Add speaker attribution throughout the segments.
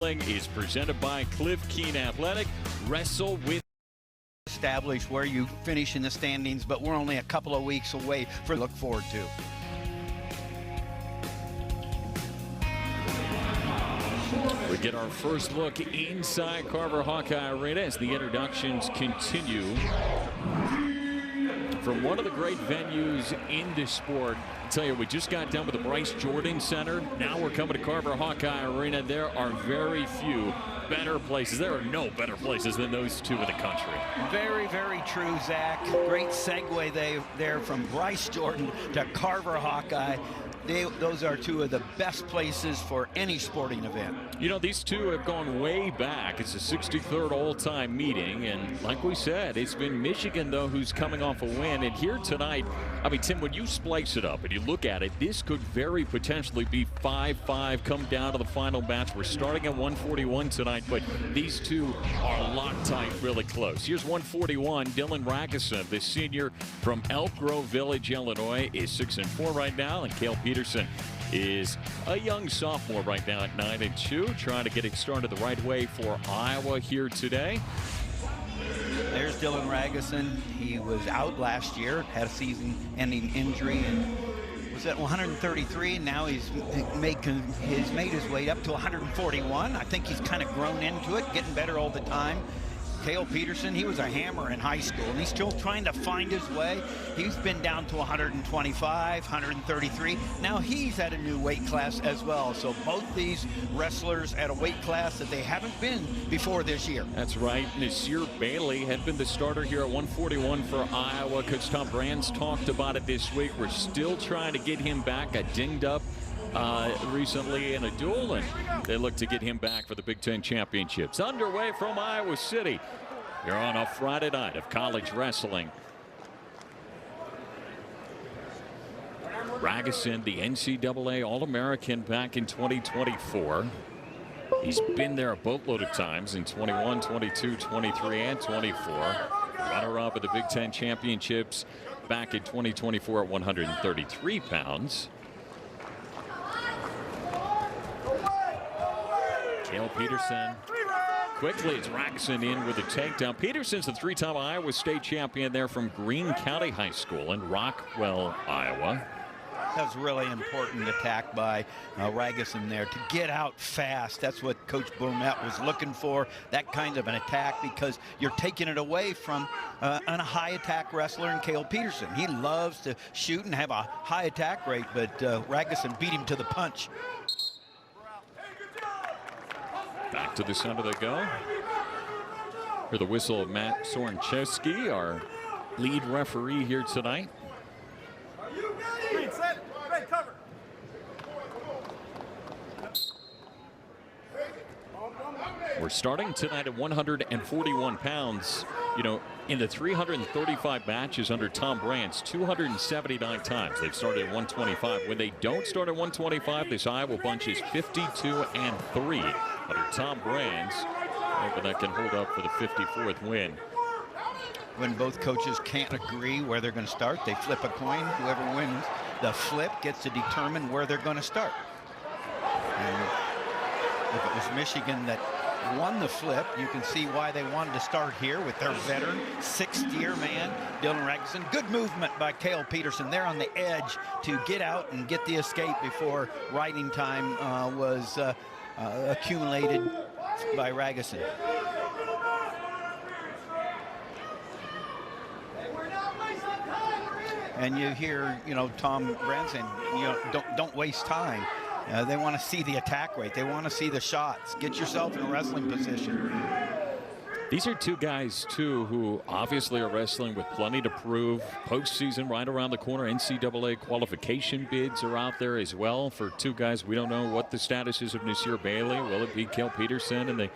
Speaker 1: Is presented by Cliff Keen Athletic. Wrestle with.
Speaker 2: Establish where you finish in the standings, but we're only a couple of weeks away for look forward to.
Speaker 1: We get our first look inside Carver Hawkeye Arena as the introductions continue. From one of the great venues in this sport. I tell you, we just got done with the Bryce Jordan Center. Now we're coming to Carver Hawkeye Arena. There are very few better places. There are no better places than those two in the country.
Speaker 2: Very, very true, Zach. Great segue there from Bryce Jordan to Carver Hawkeye. Those are two of the best places for any sporting event.
Speaker 1: You know, these two have gone way back. It's the 63rd all-time meeting, and like we said, it's been Michigan, though, who's coming off a win. And here tonight, I mean, Tim, when you splice it up and you look at it, this could very potentially be 5-5, come down to the final match. We're starting at 141 tonight, but these two are locked tight really close. Here's 141. Dylan Ragusin, the senior from Elk Grove Village, Illinois, is 6-4 right now, and Cale Peterson is a young sophomore right now at 9-2, trying to get it started the right way for Iowa here today.
Speaker 2: There's Dylan Ragusin. He was out last year, had a season-ending injury, and was at 133. Now he's made his way up to 141. I think he's kind of grown into it, getting better all the time. Cale Peterson, he was a hammer in high school, and he's still trying to find his way. He's been down to 125, 133. Now he's at a new weight class as well. So both these wrestlers at a weight class that they haven't been before this year.
Speaker 1: That's right. Nasir Bailey had been the starter here at 141 for Iowa. Coach Tom Brands talked about it this week. We're still trying to get him back. Got dinged up recently in a duel, and they look to get him back for the Big Ten championships. Underway from Iowa City. You're on a Friday night of college wrestling. Ragusin, the NCAA All-American back in 2024. He's been there a boatload of times in 21, 22, 23, and 24. Runner-up at the Big Ten championships back in 2024 at 133 pounds. Cale Peterson quickly, it's Ragusin in with a takedown. Peterson's the three-time Iowa State champion there from Greene County High School in Rockwell, Iowa.
Speaker 2: That was really important attack by Ragusin there to get out fast. That's what Coach Burnett was looking for, that kind of an attack, because you're taking it away from a high attack wrestler in Cale Peterson. He loves to shoot and have a high attack rate, but Ragusin beat him to the punch.
Speaker 1: Back to the center they go. For the whistle of Matt Sorenchewski, our lead referee here tonight. We're starting tonight at 141 pounds. You know, in the 335 matches under Tom Brands, 279 times they've started at 125. When they don't start at 125, this Iowa bunch is 52-3 under Tom Brands. Hoping that can hold up for the 54th win.
Speaker 2: When both coaches can't agree where they're going to start, they flip a coin. Whoever wins the flip gets to determine where they're going to start. And if it was Michigan that won the flip, you can see why they wanted to start here with their veteran sixth-year man, Dylan Ragusin. Good movement by Cale Peterson there on the edge to get out and get the escape before riding time was accumulated by Ragusin. And you hear, you know, Tom Brands saying, you know, don't waste time. They want to see the attack rate. They want to see the shots. Get yourself in a wrestling position.
Speaker 1: These are two guys, too, who obviously are wrestling with plenty to prove. Postseason right around the corner. NCAA qualification bids are out there as well for two guys. We don't know what the status is of Nasir Bailey. Will it be Cale Peterson in the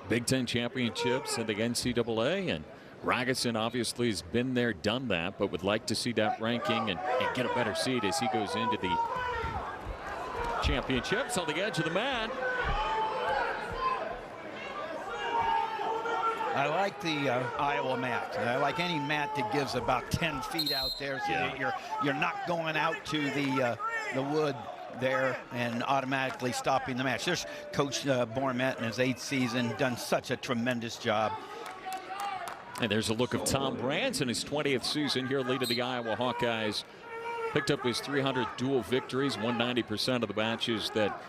Speaker 1: Big Ten championships and the NCAA? And Ragusin obviously has been there, done that, but would like to see that ranking and get a better seat as he goes into the championships on the edge of the mat.
Speaker 2: I like the Iowa mat. I like any mat that gives about 10 feet out there, so that you're not going out to the wood there and automatically stopping the match. There's Coach Bormet in his 8th season, done such a tremendous job.
Speaker 1: And there's a look of Tom Brands in his 20th season here leading the Iowa Hawkeyes. Picked up his 300 dual victories, 190% of the matches that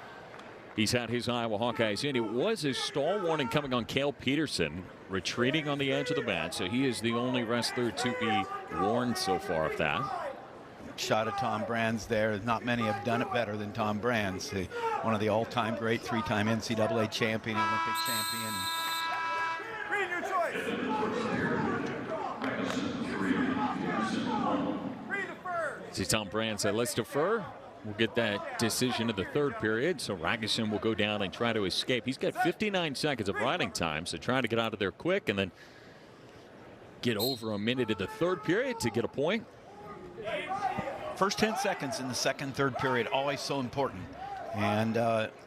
Speaker 1: he's had his Iowa Hawkeyes in. It was a stall warning coming on Cale Peterson, retreating on the edge of the mat. So he is the only wrestler to be warned so far of that.
Speaker 2: Shot of Tom Brands there. Not many have done it better than Tom Brands, one of the all-time great, 3-time NCAA champion, Olympic champion.
Speaker 3: Read your choice. Read the first.
Speaker 1: See Tom Brands said, let's defer. We'll get that decision in the 3rd period. So Ragusin will go down and try to escape. He's got 59 seconds of riding time, so trying to get out of there quick and then get over a minute in the 3rd period to get a point.
Speaker 2: First 10 seconds in the 2nd, 3rd period, always so important. And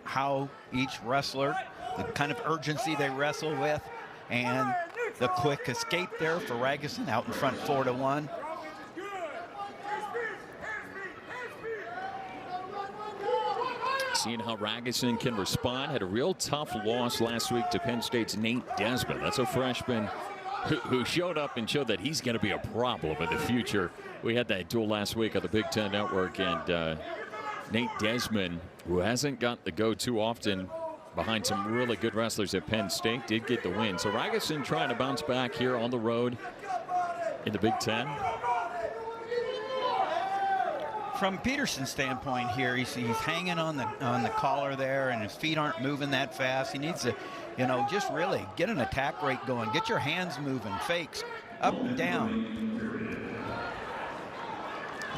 Speaker 2: how each wrestler, the kind of urgency they wrestle with, and the quick escape there for Ragusin out in front 4-1.
Speaker 1: Seeing how Ragusin can respond. Had a real tough loss last week to Penn State's Nate Desmond. That's a freshman who showed up and showed that he's going to be a problem in the future. We had that duel last week on the Big Ten Network, and Nate Desmond, who hasn't got the go too often behind some really good wrestlers at Penn State, did get the win. So Ragusin trying to bounce back here on the road in the Big Ten.
Speaker 2: From Peterson's standpoint here, he's hanging on the collar there, and his feet aren't moving that fast. He needs to, just really get an attack rate going. Get your hands moving, fakes, up and down.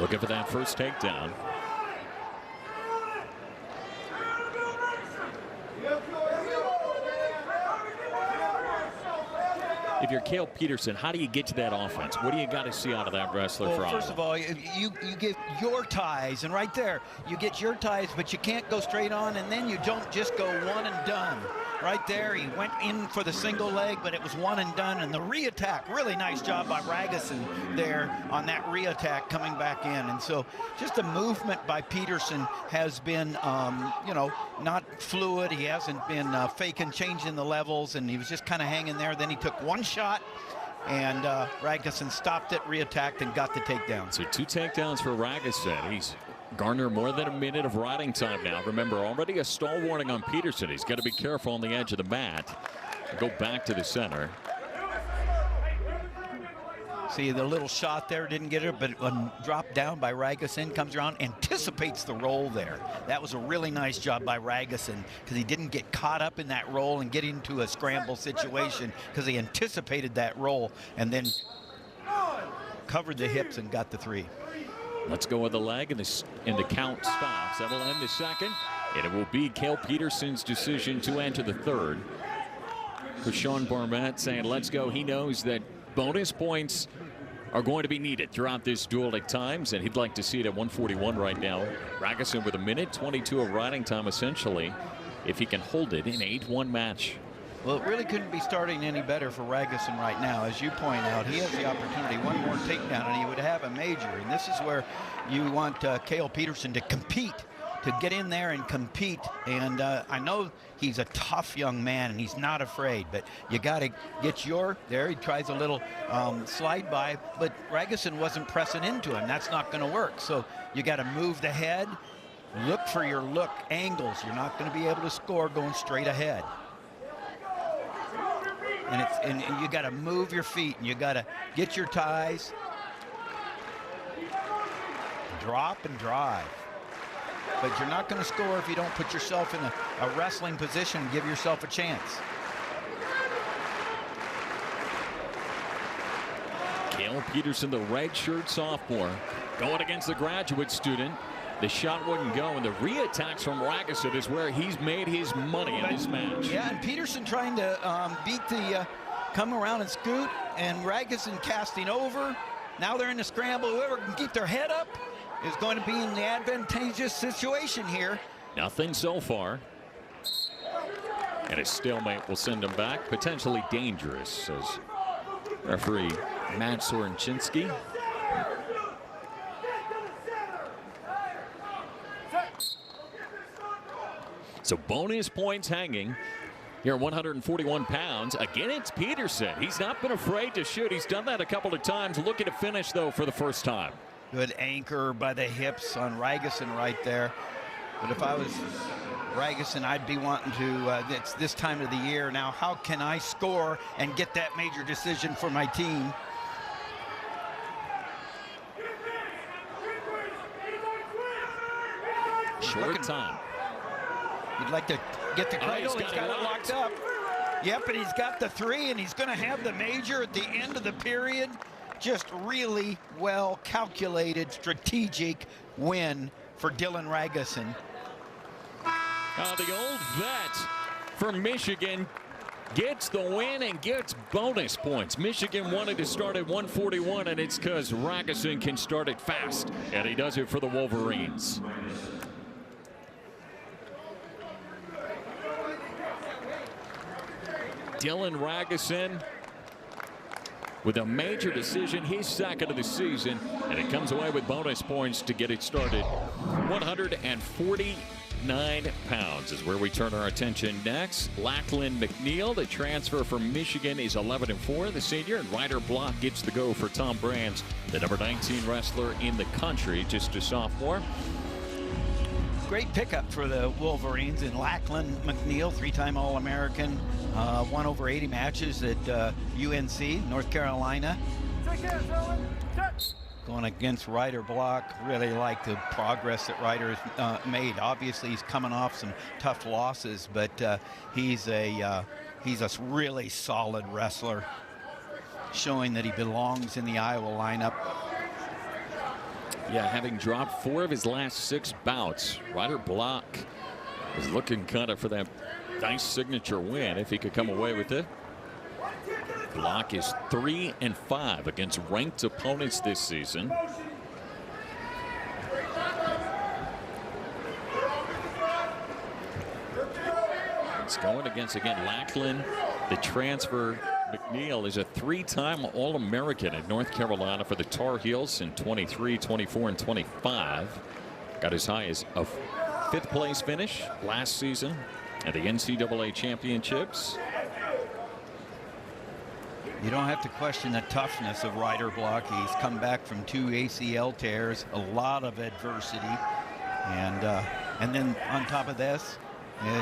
Speaker 1: Looking for that first takedown. If you're Cale Peterson, how do you get to that offense? What do you got to see out of that wrestler for Iowa?
Speaker 2: First of all, you get your ties, and right there, you get your ties, but you can't go straight on, and then you don't just go one and done. Right there, he went in for the single leg, but it was one and done, and the re-attack, really nice job by Ragusin there on that re-attack coming back in. And so just the movement by Peterson has been, not fluid. He hasn't been faking, changing the levels, and he was just kind of hanging there. Then he took one shot, and Ragusin stopped it, re-attacked, and got the takedown.
Speaker 1: So 2 takedowns for Ragusin. He's garnered more than a minute of riding time now. Remember, already a stall warning on Peterson. He's got to be careful on the edge of the mat. Go back to the center.
Speaker 2: See the little shot there, didn't get it, but when dropped down by Ragusin, comes around, anticipates the roll there. That was a really nice job by Ragusin, because he didn't get caught up in that roll and get into a scramble situation, because he anticipated that roll and then covered the hips and got the 3.
Speaker 1: Let's go with the leg, and the count stops. That will end the 2nd, and it will be Cale Peterson's decision to enter the 3rd. For Sean Barnett saying, let's go. He knows that bonus points are going to be needed throughout this duel at times, and he'd like to see it at 141 right now. Ragusin with a minute 22 of riding time, essentially, if he can hold it in an 8-1 match.
Speaker 2: Well, it really couldn't be starting any better for Ragusin right now. As you point out, he has the opportunity, one more takedown, and he would have a major. And this is where you want Cale Peterson to compete, to get in there and compete. And I know he's a tough young man, and he's not afraid, but you got to get there. He tries a little slide by, but Ragusin wasn't pressing into him. That's not going to work. So you got to move the head, look for your angles. You're not going to be able to score going straight ahead. And you got to move your feet, and you got to get your ties, drop and drive. But you're not going to score if you don't put yourself in a wrestling position and give yourself a chance.
Speaker 1: Cale Peterson, the redshirt sophomore, going against the graduate student. The shot wouldn't go, and the re-attacks from Ragusin is where he's made his money in this match.
Speaker 2: Yeah, and Peterson trying to beat the come around and scoot, and Ragusin casting over. Now they're in the scramble. Whoever can keep their head up is going to be in the advantageous situation here.
Speaker 1: Nothing so far. And a stalemate will send him back. Potentially dangerous, says referee Matt Sorenchinsky. So bonus points hanging here at 141 pounds. Again, it's Peterson. He's not been afraid to shoot. He's done that a couple of times. Looking to finish, though, for the first time.
Speaker 2: Good anchor by the hips on Ragusin right there. But if I was Ragusin, I'd be wanting to, it's this time of the year now, how can I score and get that major decision for my team?
Speaker 1: Short time.
Speaker 2: You'd like to get the cradle. He's got it locked up. Yep, and he's got the three, and he's going to have the major at the end of the period. Just really well calculated, strategic win for Dylan Ragusin.
Speaker 1: The old vet for Michigan gets the win and gets bonus points. Michigan wanted to start at 141, and it's because Ragusin can start it fast, and he does it for the Wolverines. Dylan Ragusin with a major decision, his second of the season, and it comes away with bonus points to get it started. 149 pounds is where we turn our attention next. Lachlan McNeil, the transfer from Michigan, is 11-4, the senior, and Ryder Block gets the go for Tom Brands, the number 19 wrestler in the country, just a sophomore.
Speaker 2: Great pickup for the Wolverines in Lachlan McNeil, three-time All-American, won over 80 matches at UNC, North Carolina. Going against Ryder Block, really like the progress that Ryder has made. Obviously, he's coming off some tough losses, but he's a really solid wrestler, showing that he belongs in the Iowa lineup.
Speaker 1: Yeah, having dropped 4 of his last 6 bouts, Ryder Block is looking kind of for that nice signature win if he could come away with it. Block is 3-5 against ranked opponents this season. It's going against, again, Lachlan, the transfer. McNeil is a 3-time All-American at North Carolina for the Tar Heels in 23, 24, and 25. Got as high as a 5th place finish last season at the NCAA championships.
Speaker 2: You don't have to question the toughness of Ryder Block. He's come back from 2 ACL tears, a lot of adversity, and then on top of this,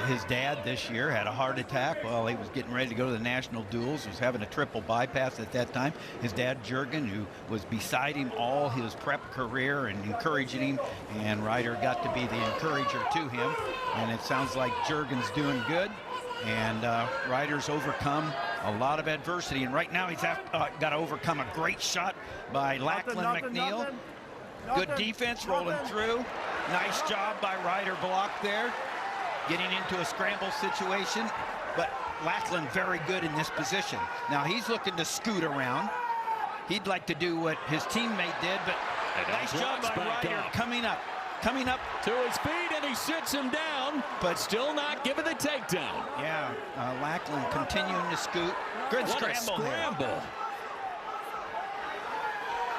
Speaker 2: his dad this year had a heart attack while he was getting ready to go to the national duels, was having a triple bypass at that time. His dad, Jurgen, who was beside him all his prep career and encouraging him, and Ryder got to be the encourager to him. And it sounds like Jurgen's doing good, and Ryder's overcome a lot of adversity. And right now he's got to overcome a great shot by Lachlan McNeil. Good defense rolling through. Nice job by Ryder Block there, getting into a scramble situation, but Lachlan very good in this position. Now he's looking to scoot around. He'd like to do what his teammate did, but nice job by Ryder coming up
Speaker 1: to his feet, and he sits him down, but still not giving the takedown.
Speaker 2: Yeah, Lachlan continuing to scoot. Good scramble.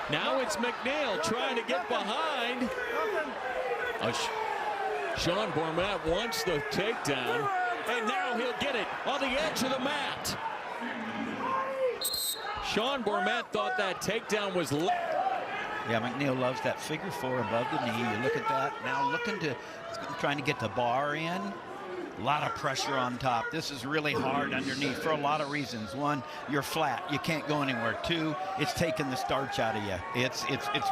Speaker 1: Now it's McNeil trying to get behind. Sean Bormet wants the takedown, and now he'll get it on the edge of the mat. Sean Bormet thought that takedown was
Speaker 2: Yeah, McNeil loves that figure 4 above the knee. You look at that. Now trying to get the bar in. A lot of pressure on top. This is really hard underneath for a lot of reasons. 1, you're flat. You can't go anywhere. 2, it's taking the starch out of you. It's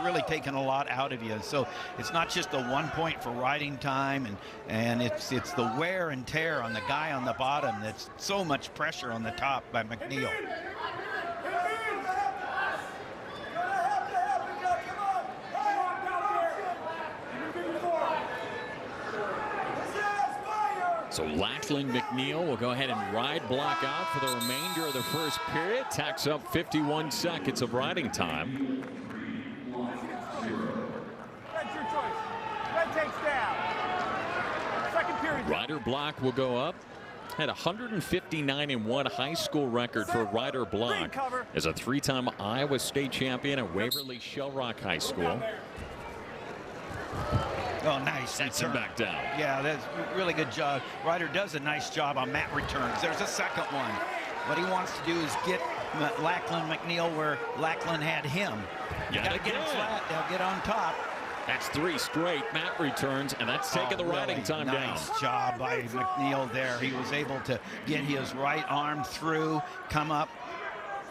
Speaker 2: really taking a lot out of you. So it's not just the 1 point for riding time, and it's the wear and tear on the guy on the bottom. That's so much pressure on the top by McNeil.
Speaker 1: So Lachlan McNeil will go ahead and ride Block out for the remainder of the first period. Tacks up 51 seconds of riding time.
Speaker 3: That's your choice. Red takes down. Second period.
Speaker 1: Ryder Block will go up. Had 159-1 high school record for Ryder Block as a 3-time Iowa State champion at Waverly Shell Rock High School.
Speaker 2: Oh, nice.
Speaker 1: Sets him back down.
Speaker 2: Yeah, that's a really good job. Ryder does a nice job on mat returns. There's a second one. What he wants to do is get Lachlan McNeil where Lachlan had him. You got to get him flat. They'll get on top.
Speaker 1: That's 3 straight mat returns, and that's taking the riding time down.
Speaker 2: Nice job by McNeil there. He was able to get his right arm through, come up.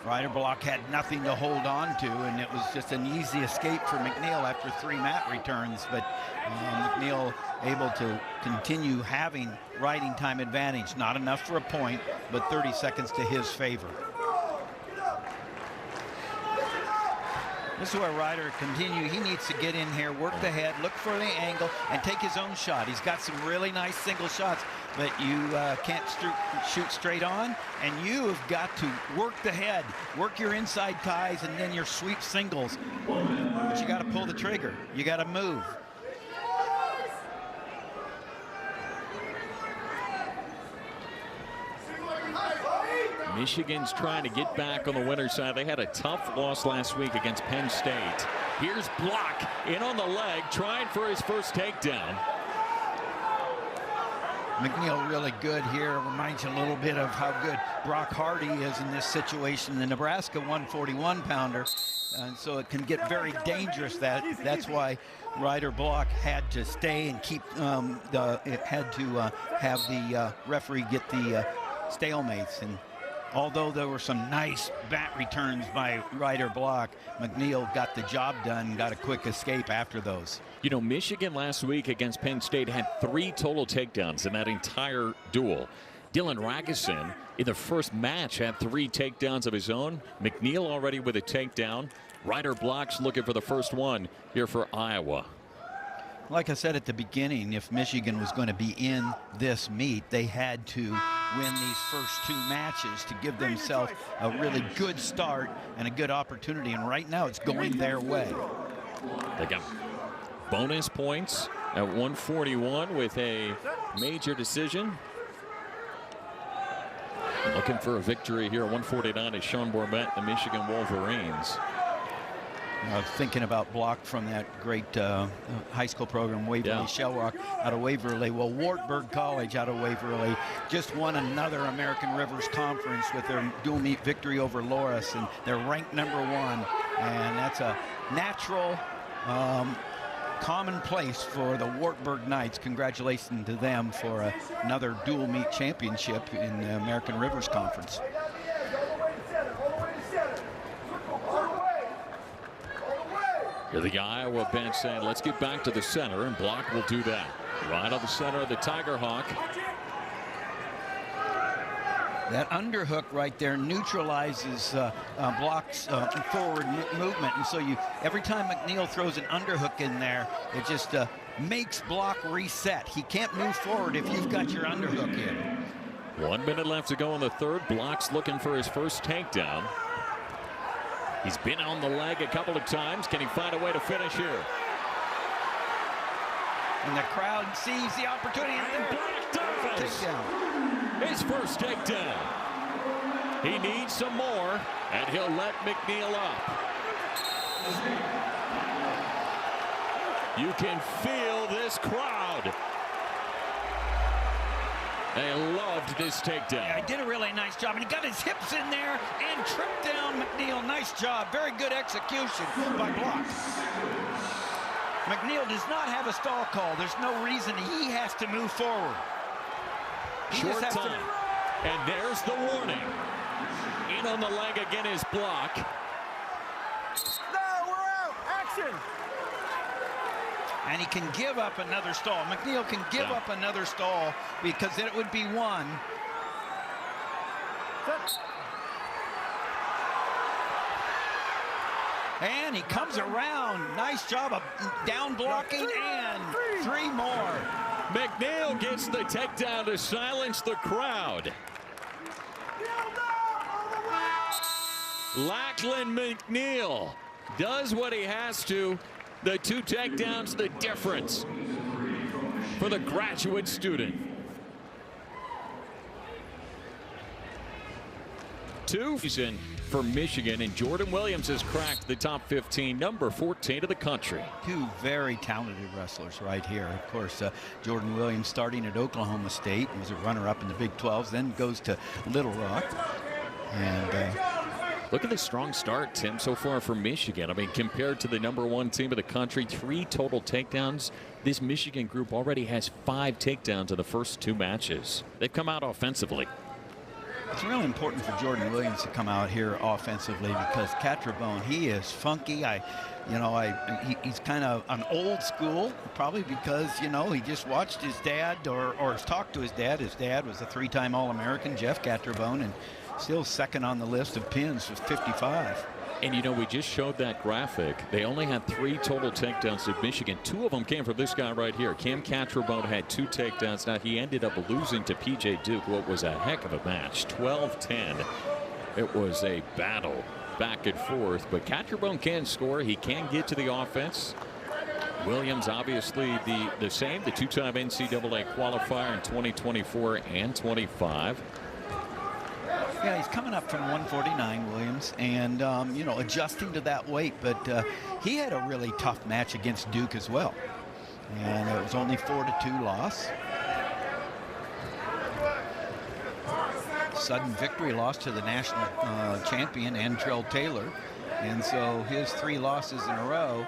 Speaker 2: Ryder Block had nothing to hold on to, and it was just an easy escape for McNeil after 3 mat returns. But McNeil able to continue having riding time advantage. Not enough for a point, but 30 seconds to his favor. This is where Ryder continue. He needs to get in here, work the head, look for the angle, and take his own shot. He's got some really nice single shots, but you can't shoot straight on, and you have got to work the head, work your inside ties, and then your sweep singles. But you got to pull the trigger. You got to move.
Speaker 1: Michigan's trying to get back on the winner's side. They had a tough loss last week against Penn State. Here's Block in on the leg, trying for his first takedown.
Speaker 2: McNeil really good here. Reminds you a little bit of how good Brock Hardy is in this situation. The Nebraska 141-pounder. And so it can get very dangerous. That's why Ryder Block had to stay and keep have the referee get the stalemates. And although there were some nice bat returns by Ryder Block, McNeil got the job done, got a quick escape after those.
Speaker 1: You know, Michigan last week against Penn State had 3 total takedowns in that entire duel. Dylan Ragusin in the first match had 3 takedowns of his own. McNeil already with a takedown. Ryder Block's looking for the first one here for Iowa.
Speaker 2: Like I said at the beginning, if Michigan was going to be in this meet, they had to win these first 2 matches to give themselves a really good start and a good opportunity. And right now it's going their way.
Speaker 1: They got bonus points at 141 with a major decision. Looking for a victory here at 149 is Sean Bourmet, the Michigan Wolverines.
Speaker 2: Thinking about Block from that great high school program, Waverly Shell Rock out of Waverly. Well, Wartburg College out of Waverly just won another American Rivers Conference with their dual meet victory over Loras, and they're ranked #1. And that's a natural commonplace for the Wartburg Knights. Congratulations to them for another dual meet championship in the American Rivers Conference.
Speaker 1: Here the Iowa bench saying, let's get back to the center, and Block will do that. Right on the center of the Tiger Hawk.
Speaker 2: That underhook right there neutralizes Block's forward movement, and so every time McNeil throws an underhook in there, it just makes Block reset. He can't move forward if you've got your underhook in.
Speaker 1: 1 minute left to go in the third. Block's looking for his first takedown. He's been on the leg a couple of times. Can he find a way to finish here?
Speaker 2: And the crowd sees the opportunity, and then
Speaker 1: Block does
Speaker 2: takedown.
Speaker 1: His first takedown. He needs some more, and he'll let McNeil up. You can feel this crowd. They loved this takedown.
Speaker 2: Yeah, he did a really nice job, and he got his hips in there and tripped down McNeil. Nice job. Very good execution by Block. McNeil does not have a stall call. There's no reason he has to move forward.
Speaker 1: Short time. And there's the warning. In on the leg again is Block.
Speaker 3: No, we're out. Action.
Speaker 2: And he can give up another stall. McNeil can give up another stall because then it would be 1. And he comes around. Nice job of down blocking, and 3 more.
Speaker 1: McNeil gets the takedown to silence the crowd. Lachlan McNeil does what he has to. The 2 takedowns, the difference for the graduate student. 2 season for Michigan, and Jordan Williams has cracked the top 15, number 14 of the country.
Speaker 2: Two very talented wrestlers right here. Of course, Jordan Williams starting at Oklahoma State, was a runner-up in the Big 12s, then goes to Little Rock. And
Speaker 1: look at the strong start, Tim, so far for Michigan. I mean, compared to the number 1 team of the country, 3 total takedowns. This Michigan group already has 5 takedowns in the first 2 matches. They've come out offensively.
Speaker 2: It's really important for Jordan Williams to come out here offensively because Catrabone, he is funky. He's kind of an old school, probably because, he just watched his dad or talked to his dad. His dad was a 3-time All-American, Jeff Catrabone, and still second on the list of pins with 55.
Speaker 1: And, we just showed that graphic. They only had 3 total takedowns at Michigan. 2 of them came from this guy right here. Cam Catrabone had 2 takedowns. Now, he ended up losing to P.J. Duke, what was a heck of a match, 12-10. It was a battle back and forth, but Catrabone can score. He can get to the offense. Williams, obviously, the same, the 2-time NCAA qualifier in 2024 and 25.
Speaker 2: Yeah, he's coming up from 149, Williams, and, adjusting to that weight. But he had a really tough match against Duke as well. And it was only 4-2 loss. Sudden victory loss to the national champion, Antrell Taylor. And so his 3 losses in a row,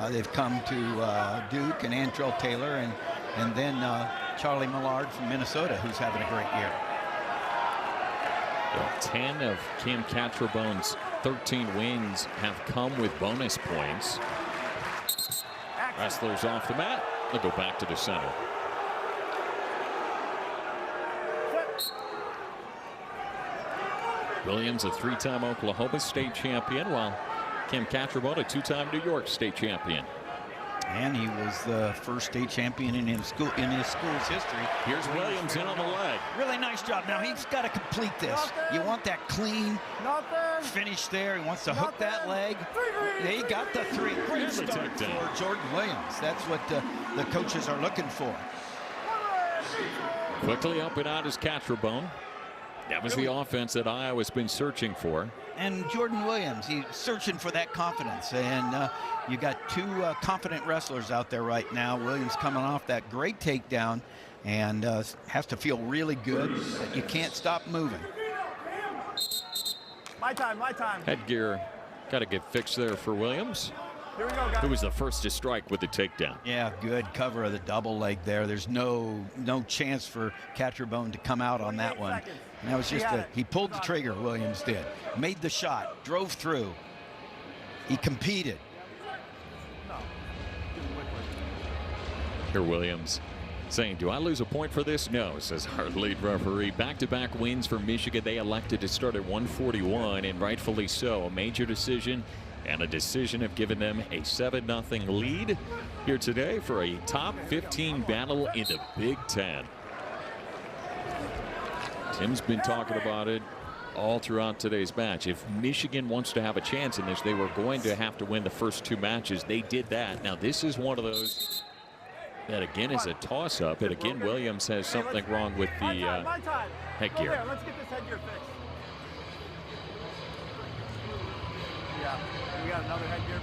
Speaker 2: they've come to Duke and Antrell Taylor and then Charlie Millard from Minnesota, who's having a great year.
Speaker 1: 10 of Cam Catrabone's 13 wins have come with bonus points. Wrestlers off the mat. They'll go back to the center. Williams, a 3-time Oklahoma State champion, while Cam Catrabone, a 2-time New York State champion.
Speaker 2: And he was the first state champion in his school's history.
Speaker 1: Here's Williams in on the leg.
Speaker 2: Really nice job. Now he's got to complete this. You want that clean finish there. He wants to hook that leg. He got the 3. Great start for Jordan Williams. That's what the coaches are looking for.
Speaker 1: Quickly up and out is Catrabone. That was the offense that Iowa's been searching for.
Speaker 2: And Jordan Williams, he's searching for that confidence. And you got 2 confident wrestlers out there right now. Williams coming off that great takedown and has to feel really good. But you can't stop moving.
Speaker 3: My time.
Speaker 1: Headgear got to get fixed there for Williams.
Speaker 3: Here we go, guys.
Speaker 1: Who was the first to strike with the takedown.
Speaker 2: Yeah, good cover of the double leg there. There's no chance for Catrabone to come out on that one. And that was just he pulled the trigger, Williams did. Made the shot, drove through. He competed.
Speaker 1: Here Williams saying, do I lose a point for this? No, says our lead referee. Back-to-back wins for Michigan. They elected to start at 141, and rightfully so. A major decision, and a decision have given them a 7-0 lead here today for a top 15 battle in the Big Ten. Tim's been talking about it all throughout today's match. If Michigan wants to have a chance in this, they were going to have to win the first 2 matches. They did that. Now this is one of those that again is a toss-up, and again Williams has something wrong with the headgear.
Speaker 3: Let's get this headgear fixed. Yeah, we got another headgear.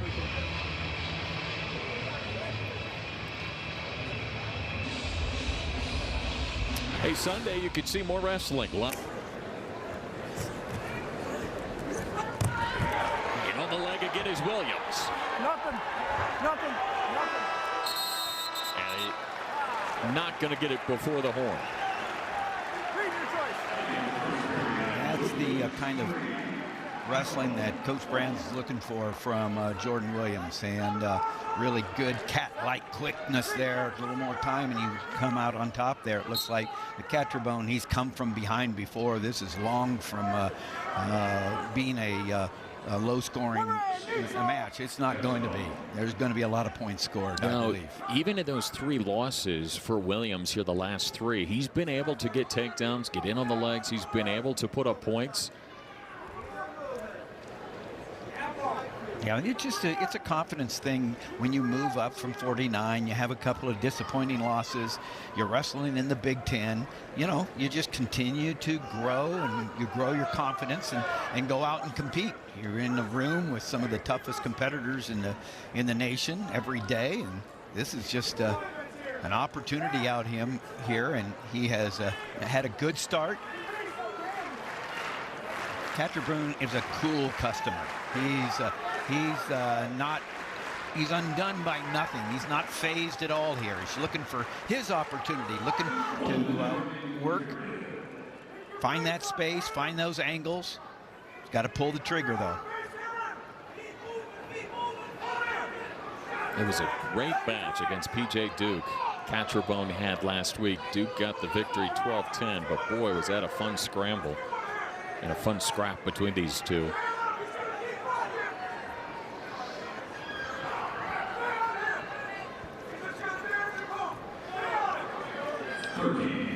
Speaker 1: Hey, Sunday you could see more wrestling. In on the leg again is Williams.
Speaker 3: Nothing.
Speaker 1: And not going to get it before the horn.
Speaker 2: That's the kind of wrestling that Coach Brands is looking for from Jordan Williams, and really good cat-like quickness there. A little more time and he would come out on top there. It looks like the Catrabone, he's come from behind before. This is long from being a low-scoring match. It's not going to be. There's going to be a lot of points scored, I believe.
Speaker 1: Even in those 3 losses for Williams here, the last 3, he's been able to get takedowns, get in on the legs. He's been able to put up points.
Speaker 2: Yeah, it's a confidence thing when you move up from 49. You have a couple of disappointing losses. You're wrestling in the Big Ten. You know, you just continue to grow, and you grow your confidence and go out and compete. You're in the room with some of the toughest competitors in the nation every day, and this is just an opportunity out here, and he has had a good start. Catcherboon is a cool customer. He's undone by nothing. He's not phased at all here. He's looking for his opportunity, looking to work, find that space, find those angles. He's got to pull the trigger, though.
Speaker 1: It was a great match against P.J. Duke. Catcherbone had last week. Duke got the victory 12-10, but boy, was that a fun scramble and a fun scrap between these two.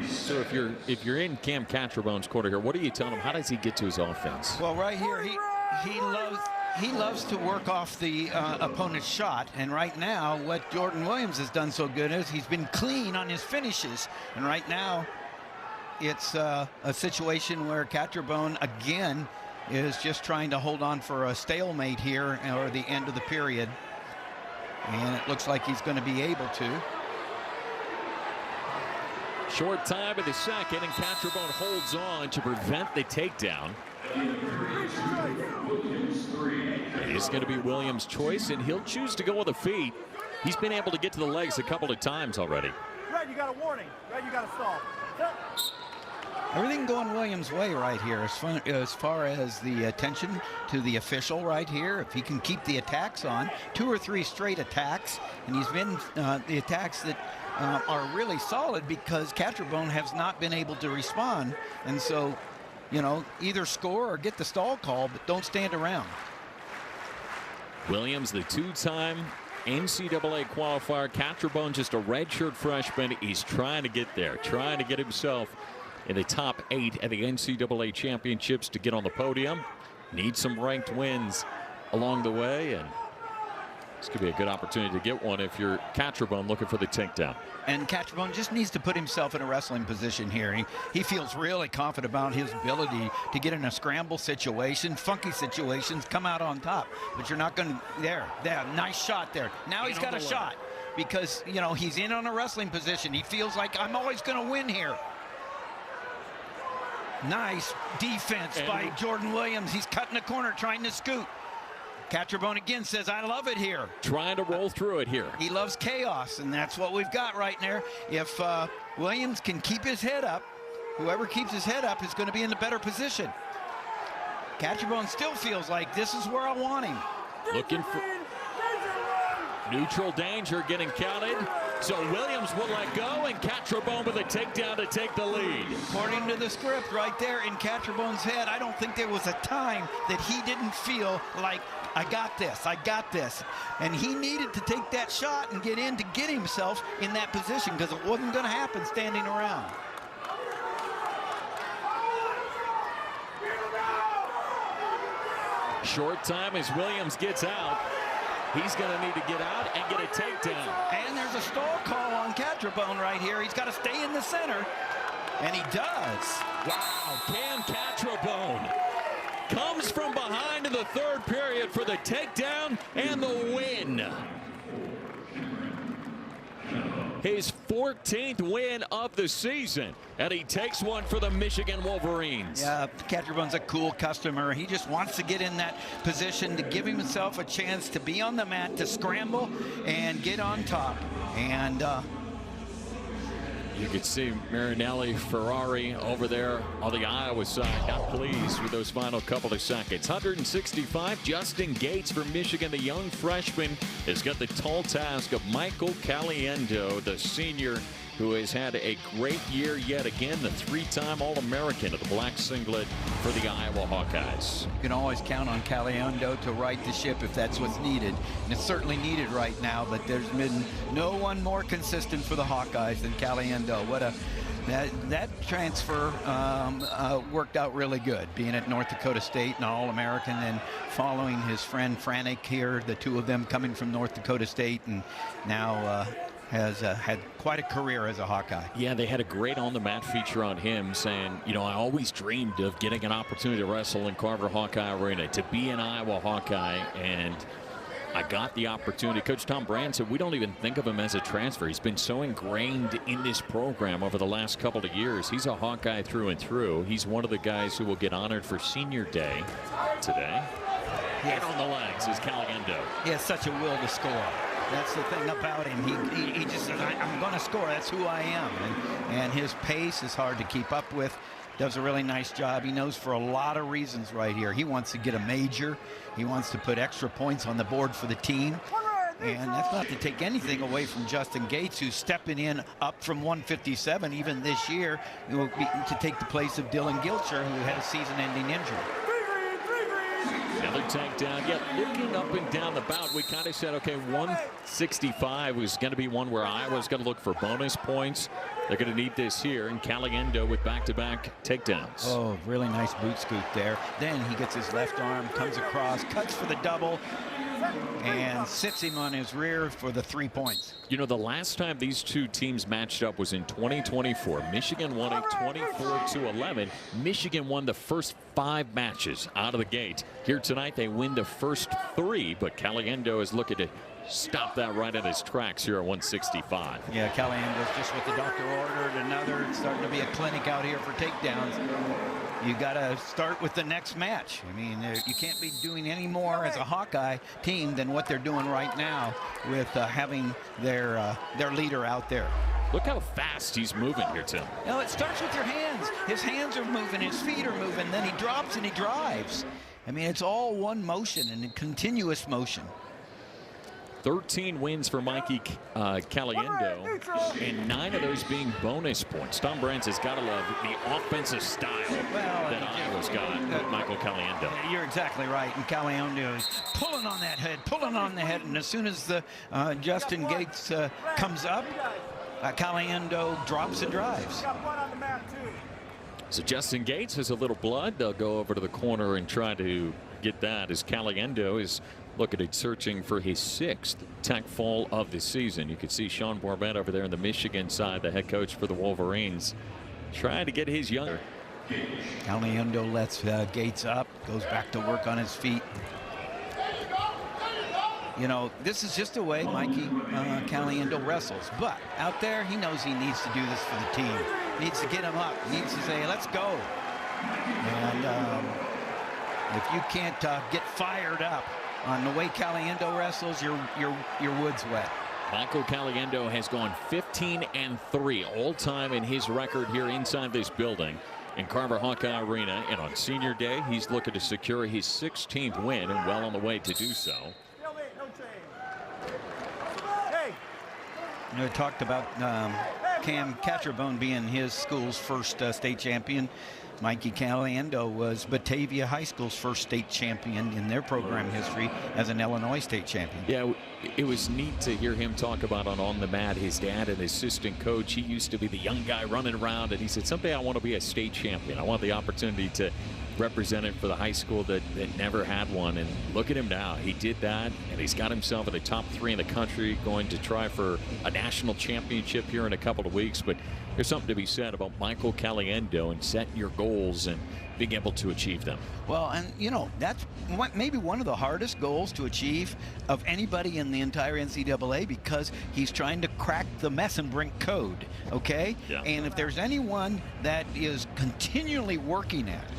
Speaker 1: So if you're in Cam Catcherbone's quarter here, what are you telling him? How does he get to his offense?
Speaker 2: Well, right here, he loves to work off the opponent's shot, and right now what Jordan Williams has done so good is he's been clean on his finishes, and right now it's a situation where Catcherbone again is just trying to hold on for a stalemate here or the end of the period, and it looks like he's going to be able to.
Speaker 1: Short time in the second, and Catcherbone holds on to prevent the takedown. It's going to be Williams' choice, and he'll choose to go with the feet. He's been able to get to the legs a couple of times already.
Speaker 3: Red, you got a warning. Red, you got a stall.
Speaker 2: Everything going Williams' way right here as far as the attention to the official right here. If he can keep the attacks on, 2 or 3 straight attacks, and he's been the attacks that are really solid because Catcherbone has not been able to respond. And so, you know, either score or get the stall call, but don't stand around.
Speaker 1: Williams, the 2-time NCAA qualifier. Catcherbone, just a redshirt freshman. He's trying to get there, trying to get himself in the top 8 at the NCAA championships to get on the podium. Needs some ranked wins along the way, and this could be a good opportunity to get one if you're Catcherbone looking for the takedown.
Speaker 2: And Catcherbone just needs to put himself in a wrestling position here. He feels really confident about his ability to get in a scramble situation, funky situations, come out on top. But you're not going to, there, nice shot there. Now he's got a shot because, you know, he's in on a wrestling position. He feels like I'm always going to win here. Nice defense by Jordan Williams. He's cutting the corner, trying to scoot. Catcherbone again says, I love it here.
Speaker 1: Trying to roll through it here.
Speaker 2: He loves chaos, and that's what we've got right there. If Williams can keep his head up, whoever keeps his head up is going to be in a better position. Catcherbone still feels like this is where I want him.
Speaker 1: Looking for neutral danger, getting counted. So Williams will let go, and Catcherbone with a takedown to take the lead.
Speaker 2: According to the script right there in Catcherbone's head, I don't think there was a time that he didn't feel like, I got this, I got this. And he needed to take that shot and get in to get himself in that position because it wasn't going to happen standing around.
Speaker 1: Short time as Williams gets out. He's going to need to get out and get a takedown.
Speaker 2: And there's a stall call on Catcherbone right here. He's got to stay in the center, and he does.
Speaker 1: Wow, Cam Catcherbone comes from behind in the third period for the takedown and the win. His 14th win of the season, and he takes one for the Michigan Wolverines.
Speaker 2: Yeah, Catcherbone's a cool customer. He just wants to get in that position to give himself a chance to be on the mat, to scramble and get on top. And
Speaker 1: you could see Marinelli Ferrari over there on the Iowa side, not pleased with those final couple of seconds. 165, Justin Gates for Michigan, the young freshman, has got the tall task of Michael Caliendo, the senior, who has had a great year yet again, the 3-time All-American of the black singlet for the Iowa Hawkeyes.
Speaker 2: You can always count on Caliendo to right the ship if that's what's needed. And it's certainly needed right now, but there's been no one more consistent for the Hawkeyes than Caliendo. What that transfer worked out really good, being at North Dakota State and All-American, and following his friend Franek here, the two of them coming from North Dakota State, and now has had quite a career as a Hawkeye.
Speaker 1: Yeah, they had a great on-the-mat feature on him saying, you know, I always dreamed of getting an opportunity to wrestle in Carver Hawkeye Arena, to be an Iowa Hawkeye, and I got the opportunity. Coach Tom Brand said we don't even think of him as a transfer. He's been so ingrained in this program over the last couple of years. He's a Hawkeye through and through. He's one of the guys who will get honored for Senior Day today. And on the legs is Caliendo.
Speaker 2: He has such a will to score. That's the thing about him. He just says, I'm going to score. That's who I am. And his pace is hard to keep up with. Does a really nice job. He knows for a lot of reasons right here. He wants to get a major. He wants to put extra points on the board for the team. And that's not to take anything away from Justin Gates, who's stepping in up from 157 even this year, to take the place of Dylan Gilcher, who had a season-ending injury.
Speaker 1: Another takedown. Yeah, looking up and down the bout, we kind of said, okay, 165 was going to be one where Iowa's going to look for bonus points. They're going to need this here, and Caliendo with back-to-back takedowns.
Speaker 2: Oh, really nice boot scoop there. Then he gets his left arm, comes across, cuts for the double, and sits him on his rear for the 3 points.
Speaker 1: You know, the last time these two teams matched up was in 2024. Michigan won it 24-11. Michigan won the first 5 matches out of the gate. Here tonight, they win the first 3, but Caliendo is looking to stop that right in his tracks here at 165.
Speaker 2: Yeah, Caliendo's just what the doctor ordered. Another, it's starting to be a clinic out here for takedowns. You got to start with the next match. I mean, you can't be doing any more as a Hawkeye team than what they're doing right now with having their leader out there.
Speaker 1: Look how fast he's moving here, Tim.
Speaker 2: No, it starts with your hands. His hands are moving, his feet are moving, then he drops and he drives. I mean, it's all one motion and a continuous motion.
Speaker 1: 13 wins for Mikey Caliendo, and 9 of those being bonus points. Tom Brands has got to love the offensive style that Iowa's got with Michael Caliendo.
Speaker 2: You're exactly right, and Caliendo is pulling on that head, pulling on the head, and as soon as the Justin Gates comes up, Caliendo drops and drives.
Speaker 1: So Justin Gates has a little blood. They'll go over to the corner and try to get that as Caliendo is looking at searching for his 6th tech fall of the season. You can see Sean Borbett over there on the Michigan side, the head coach for the Wolverines, trying to get his younger.
Speaker 2: Caliendo lets Gates up, goes back to work on his feet. You know, this is just the way Mikey Caliendo wrestles. But out there, he knows he needs to do this for the team. He needs to get him up. He needs to say, let's go. And if you can't get fired up on the way Caliendo wrestles, your wood's wet.
Speaker 1: Michael Caliendo has gone 15-3 all-time in his record here inside this building in Carver Hawkeye Arena. And on Senior Day, he's looking to secure his 16th win and well on the way to do so.
Speaker 2: You know, we talked about Cam Catcherbone being his school's first state champion. Mikey Caliendo was Batavia High School's first state champion in their program history as an Illinois state champion.
Speaker 1: Yeah, it was neat to hear him talk about on the mat, his dad, an assistant coach. He used to be the young guy running around, and he said, someday I want to be a state champion. I want the opportunity to represent it for the high school that never had one. And look at him now. He did that, and he's got himself in the top 3 in the country, going to try for a national championship here in a couple of weeks. But there's something to be said about Michael Caliendo and setting your goals and being able to achieve them.
Speaker 2: Well, and you know, that's maybe one of the hardest goals to achieve of anybody in the entire NCAA, because he's trying to crack the Messenbrink code, okay?
Speaker 1: Yeah.
Speaker 2: And if there's anyone that is continually working at it,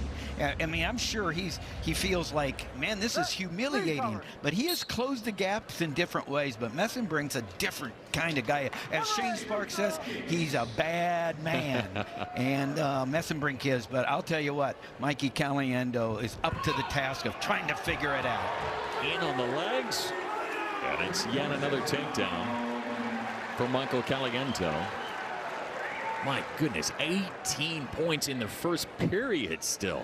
Speaker 2: I mean, I'm sure he feels like, man, this is humiliating. But he has closed the gaps in different ways. But Messenbrink's a different kind of guy. As Shane Sparks says, he's a bad man. And Messenbrink is. But I'll tell you what, Mikey Caliendo is up to the task of trying to figure it out.
Speaker 1: In on the legs. And it's yet another takedown for Michael Caliendo. My goodness, 18 points in the first period still.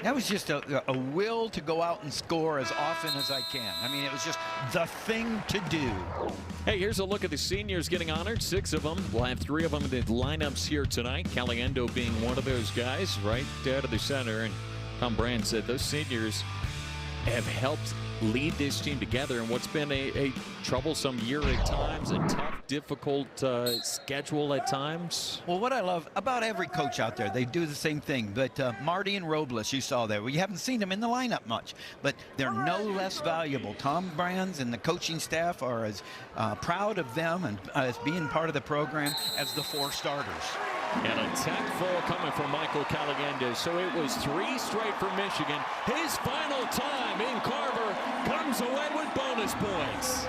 Speaker 2: That was just a will to go out and score as often as I can. I mean, it was just the thing to do.
Speaker 1: Hey, here's a look at the seniors getting honored. 6 of them. We'll have 3 of them in the lineups here tonight. Caliendo being one of those guys right out of the center. And Tom Brand said those seniors have helped lead this team together in what's been a troublesome year at times, a tough, difficult schedule at times.
Speaker 2: Well, what I love about every coach out there, they do the same thing. But Marty and Robles, you saw there. Well, you haven't seen them in the lineup much, but they're no less valuable. Tom Brands and the coaching staff are as proud of them and as being part of the program as the 4 starters.
Speaker 1: And a tackle coming from Michael Caliendo. So it was 3 straight for Michigan. His final time in Carver comes away with bonus points.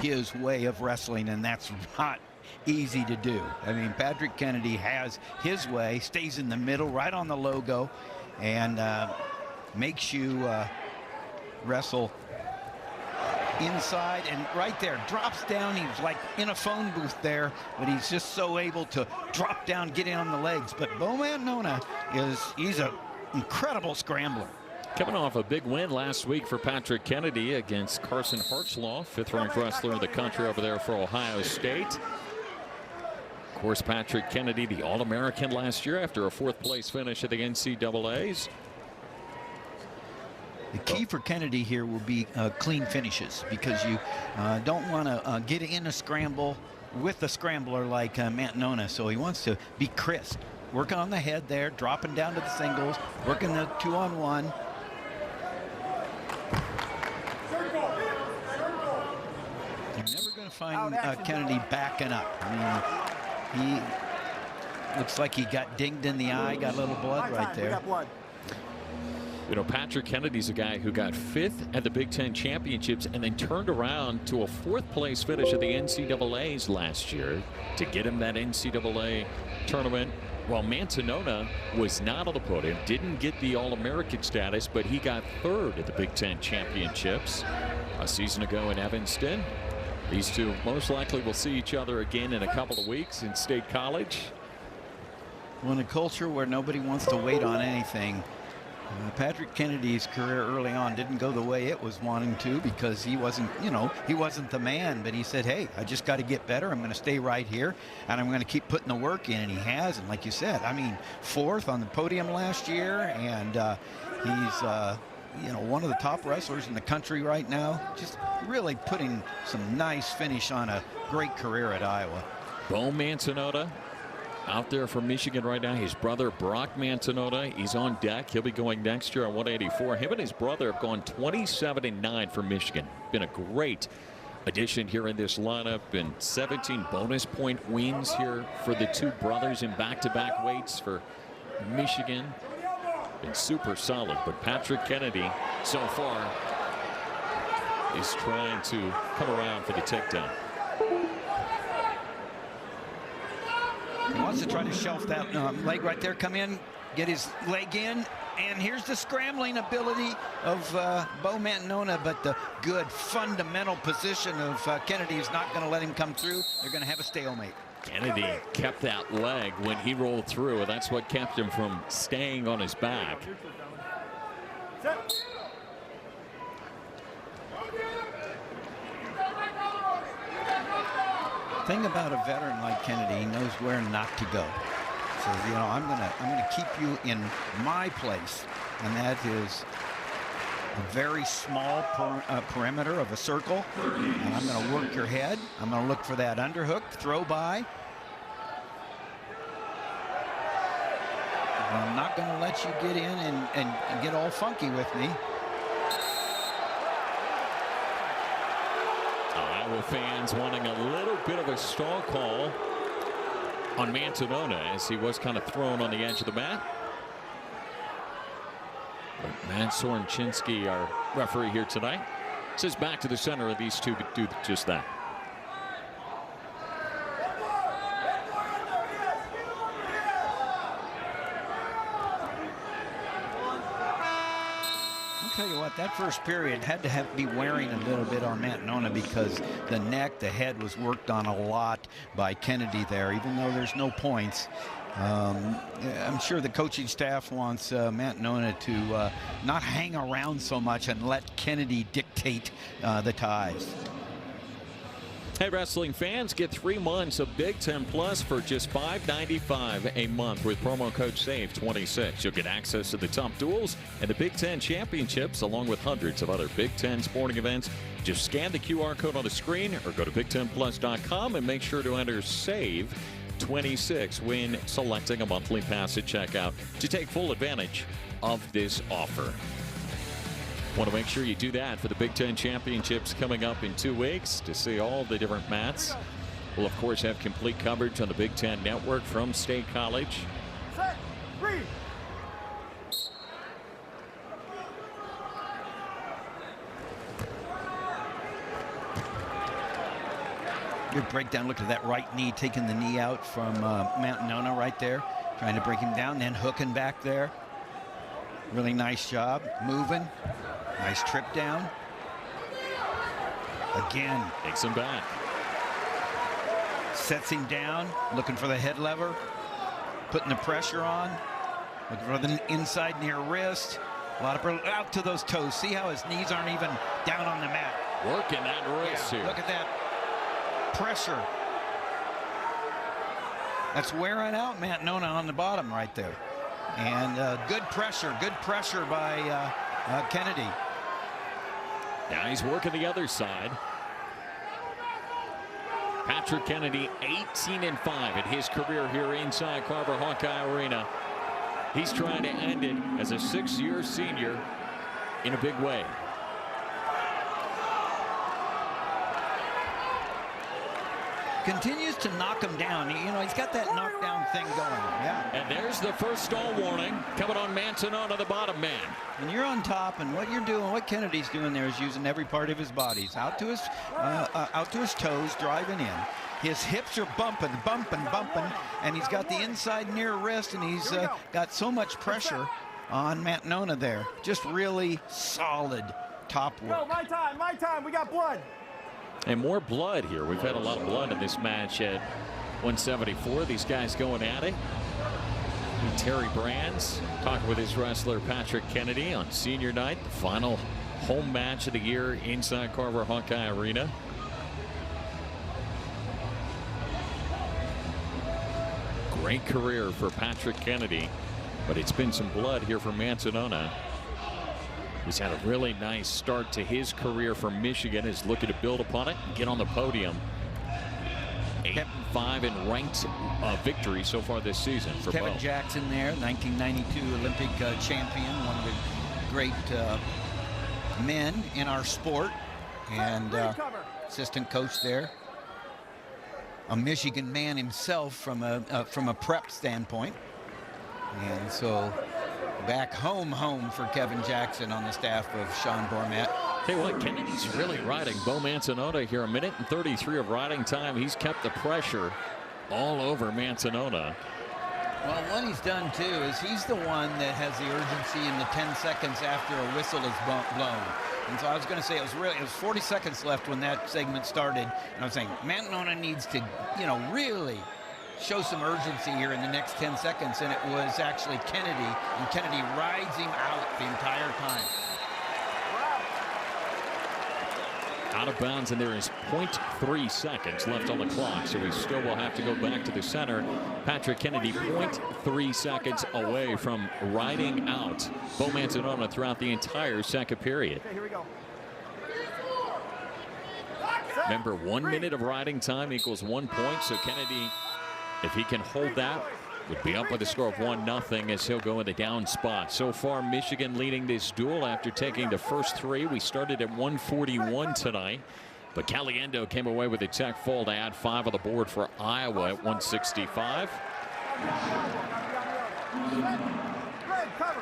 Speaker 2: His way of wrestling, and that's not easy to do. I mean, Patrick Kennedy has his way, stays in the middle, right on the logo, and makes you wrestle inside and right there, drops down. He was like in a phone booth there, but he's just so able to drop down, get in on the legs. But Bowman Nona he's an incredible scrambler.
Speaker 1: Coming off a big win last week for Patrick Kennedy against Carson Hartzlaw, 5th-ranked wrestler in the country over there for Ohio State. Of course, Patrick Kennedy, the All-American last year after a 4th-place finish at the NCAAs.
Speaker 2: The key for Kennedy here will be clean finishes, because you don't want to get in a scramble with a scrambler like Mantanona. So he wants to be crisp, working on the head there, dropping down to the singles, working the 2-on-1. You're never going to find Kennedy backing up. I mean, he looks like he got dinged in the eye, got a little blood right there.
Speaker 1: You know, Patrick Kennedy's a guy who got 5th at the Big Ten Championships and then turned around to a 4th-place finish at the NCAAs last year to get him that NCAA tournament. While Mantanona was not on the podium, didn't get the All-American status, but he got 3rd at the Big Ten Championships a season ago in Evanston. These two most likely will see each other again in a couple of weeks in State College.
Speaker 2: Well, in a culture where nobody wants to wait on anything, Patrick Kennedy's career early on didn't go the way it was wanting to, because he wasn't, he wasn't the man. But he said, hey, I just got to get better. I'm going to stay right here, and I'm going to keep putting the work in. And he has. And like you said, I mean, 4th on the podium last year, and he's one of the top wrestlers in the country right now. Just really putting some nice finish on a great career at Iowa.
Speaker 1: Bo Mantanona out there for Michigan right now. His brother Brock Mantanona, he's on deck. He'll be going next year on 184. Him and his brother have gone 27-9 for Michigan. Been a great addition here in this lineup, and 17 bonus point wins here for the 2 brothers in back-to-back weights for Michigan. Been super solid, but Patrick Kennedy so far is trying to come around for the takedown.
Speaker 2: He wants to try to shelf that leg right there, come in, get his leg in, and here's the scrambling ability of Bo Mantanona, but the good fundamental position of Kennedy is not going to let him come through. They're going to have a stalemate.
Speaker 1: Kennedy kept that leg when he rolled through, and that's what kept him from staying on his back.
Speaker 2: Thing about a veteran like Kennedy, he knows where not to go. Says, I'm gonna keep you in my place, and that is a very small perimeter of a circle. And I'm going to work your head. I'm going to look for that underhook, throw by. But I'm not going to let you get in and get all funky with me.
Speaker 1: Iowa fans wanting a little bit of a strong call on Mantanona as he was kind of thrown on the edge of the mat. But Matt Sorenchinsky, our referee here tonight, says back to the center of these two do just that.
Speaker 2: I'll tell you what, that first period had to be wearing a little bit on Matt Nona because the neck, the head was worked on a lot by Kennedy there, even though there's no points. I'm sure the coaching staff wants Matt Nona to not hang around so much and let Kennedy dictate the ties.
Speaker 1: Hey, wrestling fans, get 3 months of Big Ten Plus for just $5.95 a month with promo code SAVE26. You'll get access to the top duels and the Big Ten championships, along with hundreds of other Big Ten sporting events. Just scan the QR code on the screen or go to BigTenPlus.com and make sure to enter SAVE26 when selecting a monthly pass at checkout to take full advantage of this offer. Want to make sure you do that for the Big Ten Championships coming up in 2 weeks to see all the different mats. We'll, of course, have complete coverage on the Big Ten Network from State College.
Speaker 3: Set, read.
Speaker 2: Good breakdown. Look at that right knee, taking the knee out from Matt Nona right there. Trying to break him down, then hooking back there. Really nice job. Moving. Nice trip down. Again.
Speaker 1: Takes him back.
Speaker 2: Sets him down. Looking for the head lever. Putting the pressure on. Looking for the inside near wrist. A lot of out to those toes. See how his knees aren't even down on the mat.
Speaker 1: Working that wrist here.
Speaker 2: Look at that pressure. That's wearing out Matt Nona on the bottom right there. And good pressure by Kennedy.
Speaker 1: Now he's working the other side. Patrick Kennedy, 18-5 in his career here inside Carver Hawkeye Arena. He's trying to end it as a 6-year senior in a big way.
Speaker 2: Continues to knock him down. You know, he's got that knockdown thing going. Yeah.
Speaker 1: And there's the first stall warning coming on Manzanona, the bottom man.
Speaker 2: And you're on top, and what you're doing, what Kennedy's doing there is using every part of his body. He's out to his toes, driving in. His hips are bumping, and he's got the inside near wrist, and he's got so much pressure on Matt Nona there. Just really solid top work.
Speaker 3: Go, my time, we got blood.
Speaker 1: And more blood here. We've had a lot of blood in this match at 174. These guys going at it. Terry Brands talking with his wrestler Patrick Kennedy on senior night, the final home match of the year inside Carver Hawkeye Arena. Great career for Patrick Kennedy, but it's been some blood here for Manzanona. He's had a really nice start to his career for Michigan. Is looking to build upon it and get on the podium. 8-5 in ranked victory so far this season for
Speaker 2: Kevin
Speaker 1: Bo.
Speaker 2: Jackson there, 1992 Olympic champion, one of the great men in our sport, and assistant coach there. A Michigan man himself from a prep standpoint, and so back home for Kevin Jackson on the staff of Sean Bormat.
Speaker 1: Tell you what, Kennedy's really riding Bo Manzanona here. 1:33 of riding time. He's kept the pressure all over Manzanona.
Speaker 2: Well, what he's done too is he's the one that has the urgency in the 10 seconds after a whistle is blown. And so I was going to say it was 40 seconds left when that segment started, and I was saying Manzanona needs to, really show some urgency here in the next 10 seconds, and it was actually Kennedy, and Kennedy rides him out the entire time.
Speaker 1: Out of bounds, and there is 0.3 seconds left on the clock, so we still will have to go back to the center. Patrick Kennedy 0.3 seconds away from riding out Bo Manzanona throughout the entire second period.
Speaker 3: Okay, here we go.
Speaker 1: Remember, 1 minute of riding time equals 1 point, so Kennedy, if he can hold that, would be up with a score of 1-0 as he'll go in the down spot. So far, Michigan leading this duel after taking the first 3. We started at 141 tonight, but Caliendo came away with a tech fall to add 5 on the board for Iowa at 165.
Speaker 3: Red cover.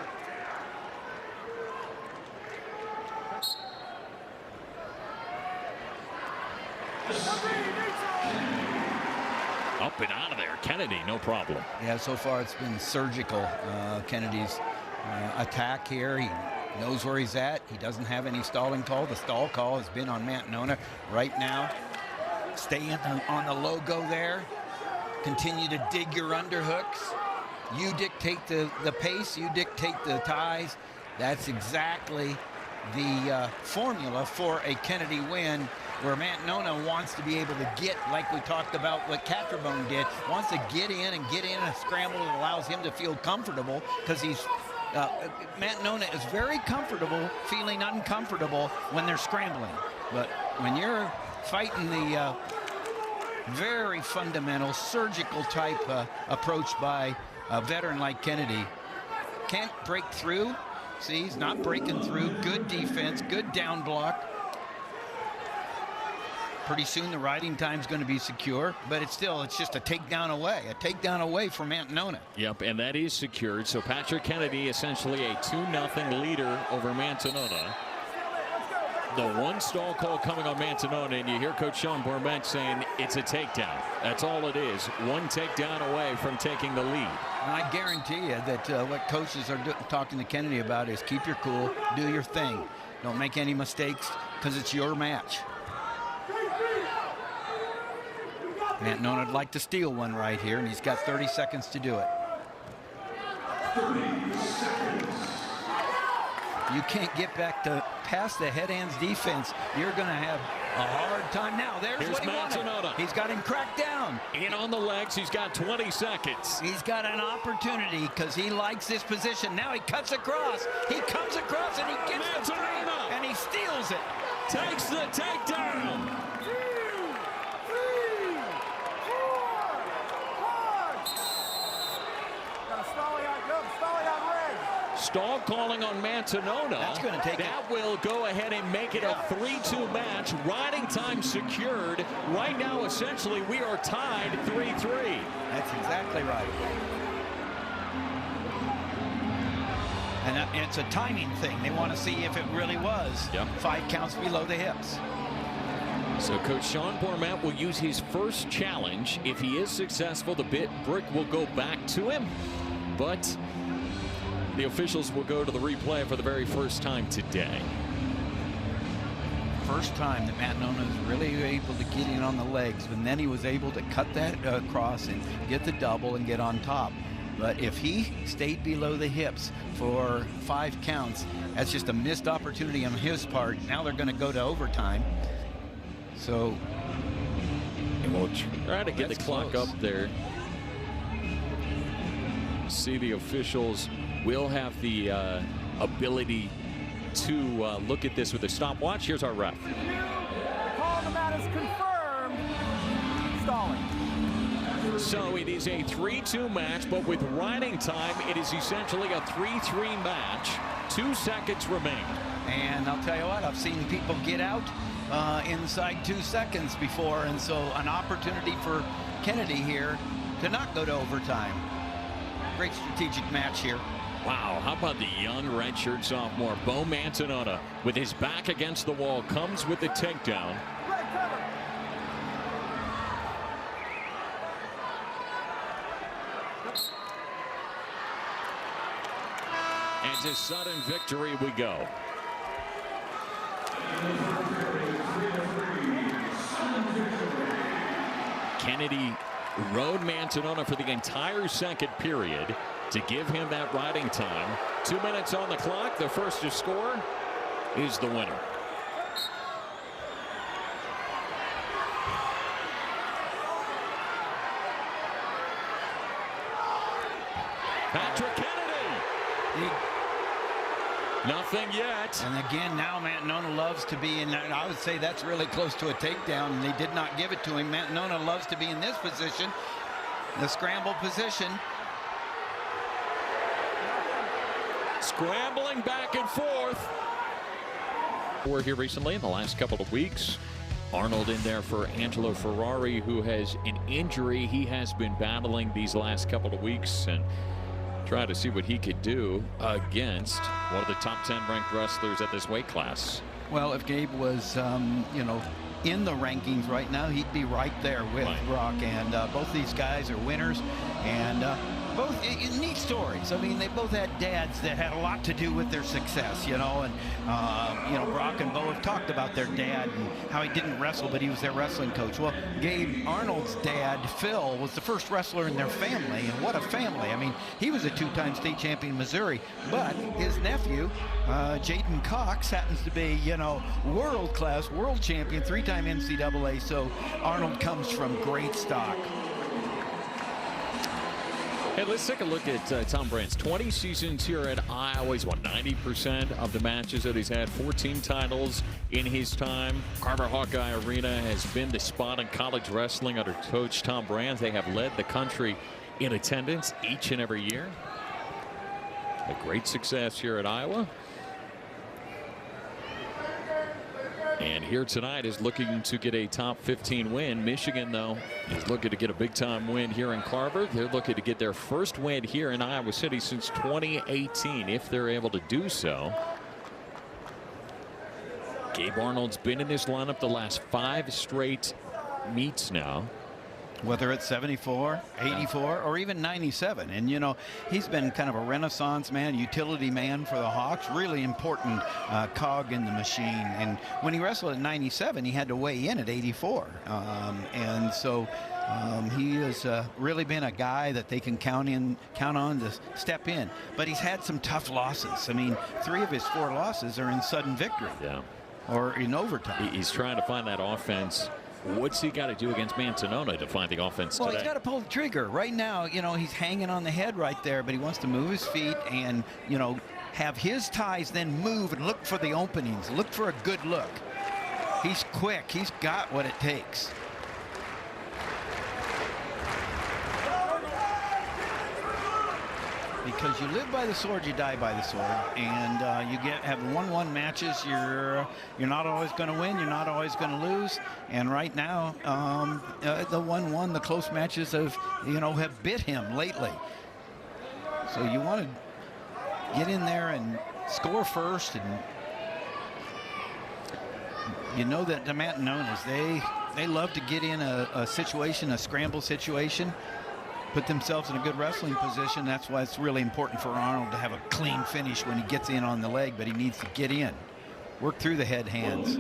Speaker 1: Up and out of there. Kennedy, no problem.
Speaker 2: Yeah, so far it's been surgical. Kennedy's attack here. He knows where he's at. He doesn't have any stalling call. The stall call has been on Matt Nona right now. Stay on the logo there. Continue to dig your underhooks. You dictate the pace. You dictate the ties. That's exactly the formula for a Kennedy win, where Matt Nona wants to be able to get, like we talked about what Catrabone did, wants to get in a scramble that allows him to feel comfortable, because he's Matt Nona is very comfortable feeling uncomfortable when they're scrambling. But when you're fighting the very fundamental surgical type approach by a veteran like Kennedy, can't break through. See, he's not breaking through. Good defense, good down block. Pretty soon the riding time's going to be secure, but it's just a takedown away from Matt Nona.
Speaker 1: Yep, and that is secured. So Patrick Kennedy essentially a 2-0 leader over Mantanona. The one stall call coming on Mantanona, and you hear Coach Sean Bourmet saying it's a takedown. That's all it is. One takedown away from taking the lead.
Speaker 2: And I guarantee you that what coaches are talking to Kennedy about is keep your cool, do your thing. Don't make any mistakes, because it's your match. Matt Nona would like to steal one right here, and he's got 30 seconds to do it. 30 seconds. You can't get back to past the head hands defense. You're going to have a hard time. Now, here's what he wanted. He's got him cracked down.
Speaker 1: In on the legs. He's got 20 seconds.
Speaker 2: He's got an opportunity because he likes this position. Now he cuts across. He comes across and he gets the three, and he steals it.
Speaker 1: Takes the takedown.
Speaker 3: 2, 3, 4, 5. Got a stalling on red.
Speaker 1: Stall calling on Mantanona.
Speaker 2: That's going to take
Speaker 1: that will go ahead and make it a 3-2 match. Riding time secured. Right now, essentially, we are tied 3-3.
Speaker 2: That's exactly right. And it's a timing thing. They want to see if it really was 5 counts below the hips.
Speaker 1: So Coach Sean Bourmet will use his first challenge. If he is successful, the brick will go back to him. But the officials will go to the replay for the very first time today.
Speaker 2: First time that Matt Nona was really able to get in on the legs, and then he was able to cut that across and get the double and get on top. But if he stayed below the hips for 5 counts, that's just a missed opportunity on his part. Now they're going to go to overtime. So
Speaker 1: we'll try to get the clock up there. See, the officials will have the ability to look at this with a stopwatch. Here's our ref.
Speaker 3: Call on the mat is confirmed. Stalling.
Speaker 1: So it is a 3-2 match, but with riding time, it is essentially a 3-3 match. 2 seconds remain.
Speaker 2: And I'll tell you what, I've seen people get out inside 2 seconds before, and so an opportunity for Kennedy here to not go to overtime. Great strategic match here.
Speaker 1: Wow, how about the young redshirt sophomore, Bo Mantanona, with his back against the wall, comes with the takedown.
Speaker 3: Red cover.
Speaker 1: And to sudden victory we go. Kennedy rode Mantanona for the entire second period to give him that riding time. 2 minutes on the clock. The first to score is the winner. Patrick Kennedy. Nothing yet.
Speaker 2: And again, now Matt Nona loves to be in, I would say that's really close to a takedown, and they did not give it to him. Matt Nona loves to be in this position, the scramble position.
Speaker 1: Scrambling back and forth. We're here recently in the last couple of weeks. Arnold in there for Angelo Ferrari, who has an injury he has been battling these last couple of weeks, and try to see what he could do against one of the top 10 ranked wrestlers at this weight class.
Speaker 2: Well, if Gabe was, you know, in the rankings right now, he'd be right there with Brock, and both these guys are winners, and both neat stories. I mean, they both had dads that had a lot to do with their success, you know, and, you know, Brock and Bo have talked about their dad and how he didn't wrestle, but he was their wrestling coach. Well, Gabe Arnold's dad, Phil, was the first wrestler in their family, and what a family. I mean, he was a two-time state champion in Missouri, but his nephew, Jaden Cox, happens to be, you know, world-class, world champion, three-time NCAA, so Arnold comes from great stock.
Speaker 1: Hey, let's take a look at Tom Brandt's 20 seasons here at Iowa. He's won 90% of the matches that he's had, 14 titles in his time. Carver Hawkeye Arena has been the spot in college wrestling under Coach Tom Brandt. They have led the country in attendance each and every year. A great success here at Iowa. And here tonight is looking to get a top 15 win. Michigan, though, is looking to get a big-time win here in Carver. They're looking to get their first win here in Iowa City since 2018, if they're able to do so. Gabe Arnold's been in this lineup the last 5 straight meets now.
Speaker 2: Whether it's 74, 84, or even 97. And, you know, he's been kind of a renaissance man, utility man for the Hawks, really important cog in the machine. And when he wrestled at 97, he had to weigh in at 84. And so he has really been a guy that they can count on to step in. But he's had some tough losses. I mean, 3 of his 4 losses are in sudden victory.
Speaker 1: Yeah.
Speaker 2: Or in overtime.
Speaker 1: He's trying to find that offense. What's he got to do against Mantonona to find the offense today?
Speaker 2: Well, he's got to pull the trigger. Right now, you know, he's hanging on the head right there, but he wants to move his feet and, you know, have his ties then move and look for the openings. Look for a good look. He's quick. He's got what it takes. Because you live by the sword, you die by the sword, and you have 1-1 matches. You're not always going to win. You're not always going to lose. And right now, the 1-1, the close matches have bit him lately. So you want to get in there and score first, and you know that the Mantononas, they love to get in a situation, a scramble situation, put themselves in a good wrestling position. That's why it's really important for Arnold to have a clean finish when he gets in on the leg, but he needs to get in, work through the head hands.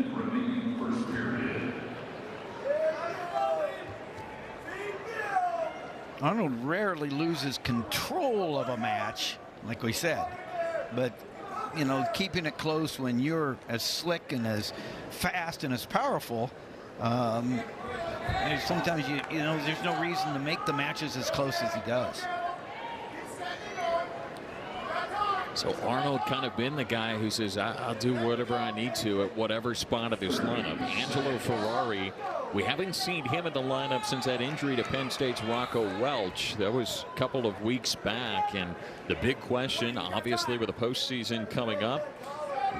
Speaker 2: Arnold rarely loses control of a match, like we said, but you know, keeping it close when you're as slick and as fast and as powerful, sometimes you know there's no reason to make the matches as close as he does.
Speaker 1: So Arnold kind of been the guy who says, I'll do whatever I need to at whatever spot of this lineup. Angelo Ferrari, we haven't seen him in the lineup since that injury to Penn State's Rocco Welch. That was a couple of weeks back, and the big question, obviously, with the postseason coming up,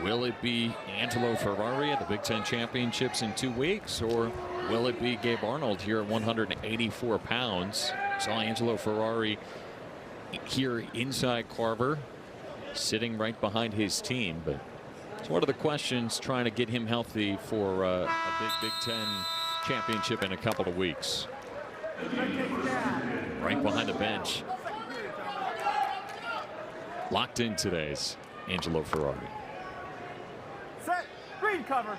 Speaker 1: will it be Angelo Ferrari at the Big Ten Championships in 2 weeks, or will it be Gabe Arnold here at 184 pounds? Saw Angelo Ferrari here inside Carver, sitting right behind his team. But it's one of the questions, trying to get him healthy for a Big Ten championship in a couple of weeks. Right behind the bench. Locked in today's Angelo Ferrari.
Speaker 3: Set, green cover.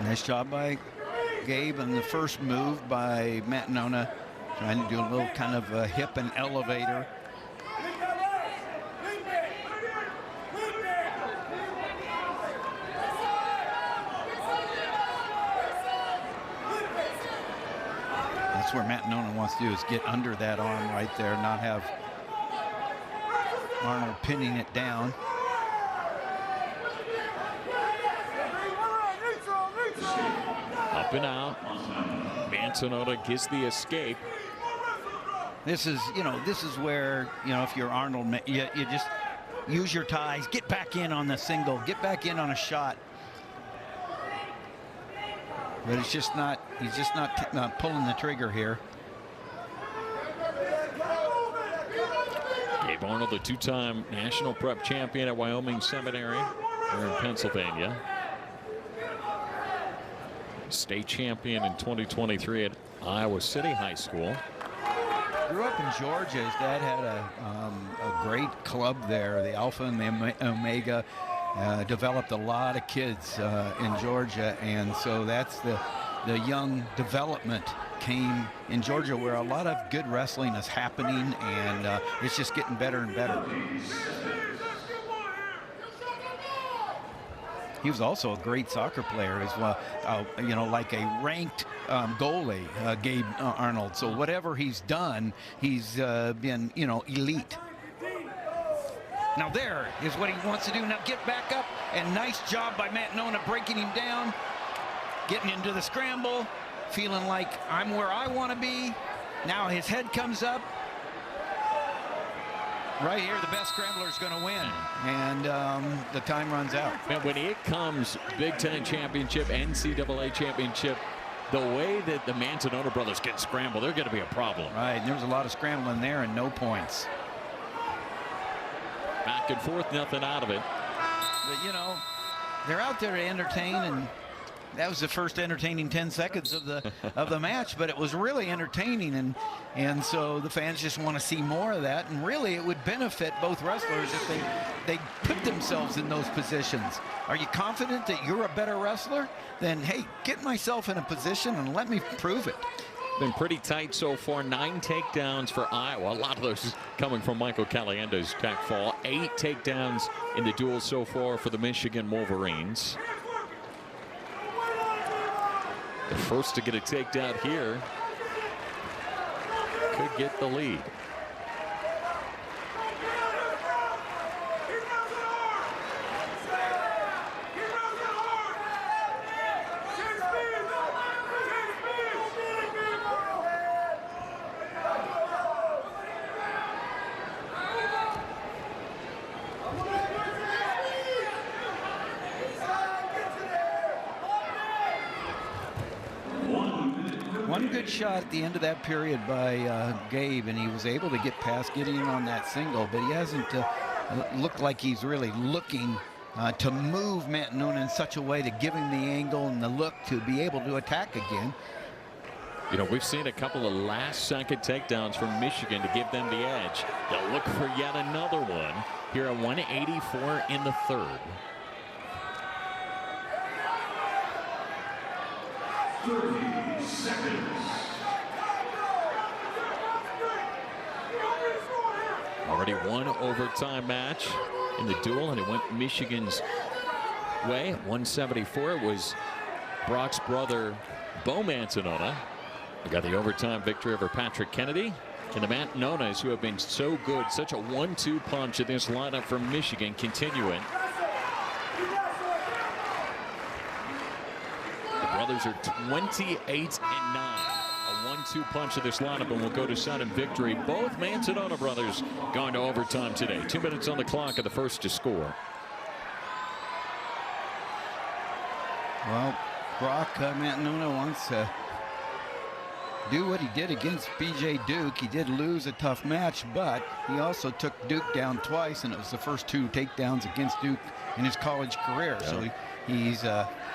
Speaker 2: Nice job by Gabe, and the first move by Mantonona, trying to do a little kind of a hip and elevator. That's where Mantonona wants to do, is get under that arm right there, not have Arnold pinning it down.
Speaker 1: Up and out. Mantonona gets the escape.
Speaker 2: This is, this is where, if you're Arnold, you just use your ties, get back in on the single, get back in on a shot. But it's just not, he's just not pulling the trigger here.
Speaker 1: Gabe Arnold, the two-time national prep champion at Wyoming Seminary here in Pennsylvania. State champion in 2023 at Iowa City High School.
Speaker 2: Grew up in Georgia. His dad had a great club there, the Alpha and the Omega. Developed a lot of kids in Georgia, and so that's the young development came in Georgia, where a lot of good wrestling is happening, and it's just getting better and better. He was also a great soccer player as well, you know, like a ranked goalie, Gabe Arnold. So whatever he's done, he's been, you know, elite. Now there is what he wants to do. Now get back up, and nice job by Matt Nona breaking him down, getting into the scramble, feeling like I'm where I want to be. Now his head comes up. Right here, the best scrambler is going to win, and the time runs out.
Speaker 1: And when it comes Big Ten championship, NCAA championship, the way that the Manzanota brothers get scrambled, they're going to be a problem.
Speaker 2: Right, and there was a lot of scrambling there and no points.
Speaker 1: Back and forth, nothing out of it.
Speaker 2: But, you know, they're out there to entertain, and that was the first entertaining 10 seconds of the match, but it was really entertaining, and so the fans just want to see more of that, and really it would benefit both wrestlers if they put themselves in those positions. Are you confident that you're a better wrestler? Then, hey, get myself in a position and let me prove it.
Speaker 1: Been pretty tight so far. 9 takedowns for Iowa. A lot of those coming from Michael Caliendo's tack fall. 8 takedowns in the duel so far for the Michigan Wolverines. The first to get a takedown here could get the lead.
Speaker 2: One good shot at the end of that period by Gabe, and he was able to get past Gideon on that single, but he hasn't looked like he's really looking to move Matt Nona in such a way to give him the angle and the look to be able to attack again.
Speaker 1: You know, we've seen a couple of last-second takedowns from Michigan to give them the edge. They'll look for yet another one here at 184 in the third.
Speaker 4: 30 seconds.
Speaker 1: Already one overtime match in the duel, and it went Michigan's way. 174 was Brock's brother, Bo Manzanota. We got the overtime victory over Patrick Kennedy. And the Matt Nonas, who have been so good, such a 1-2 punch in this lineup from Michigan, continuing. Brothers are 28-9. A 1-2 punch of this lineup, and will go to sudden victory. Both Manzanota brothers going to overtime today. 2 minutes on the clock of the first to score.
Speaker 2: Well, Brock Manzanota wants to do what he did against BJ Duke. He did lose a tough match, but he also took Duke down twice, and it was the first 2 takedowns against Duke in his college career. Yeah. So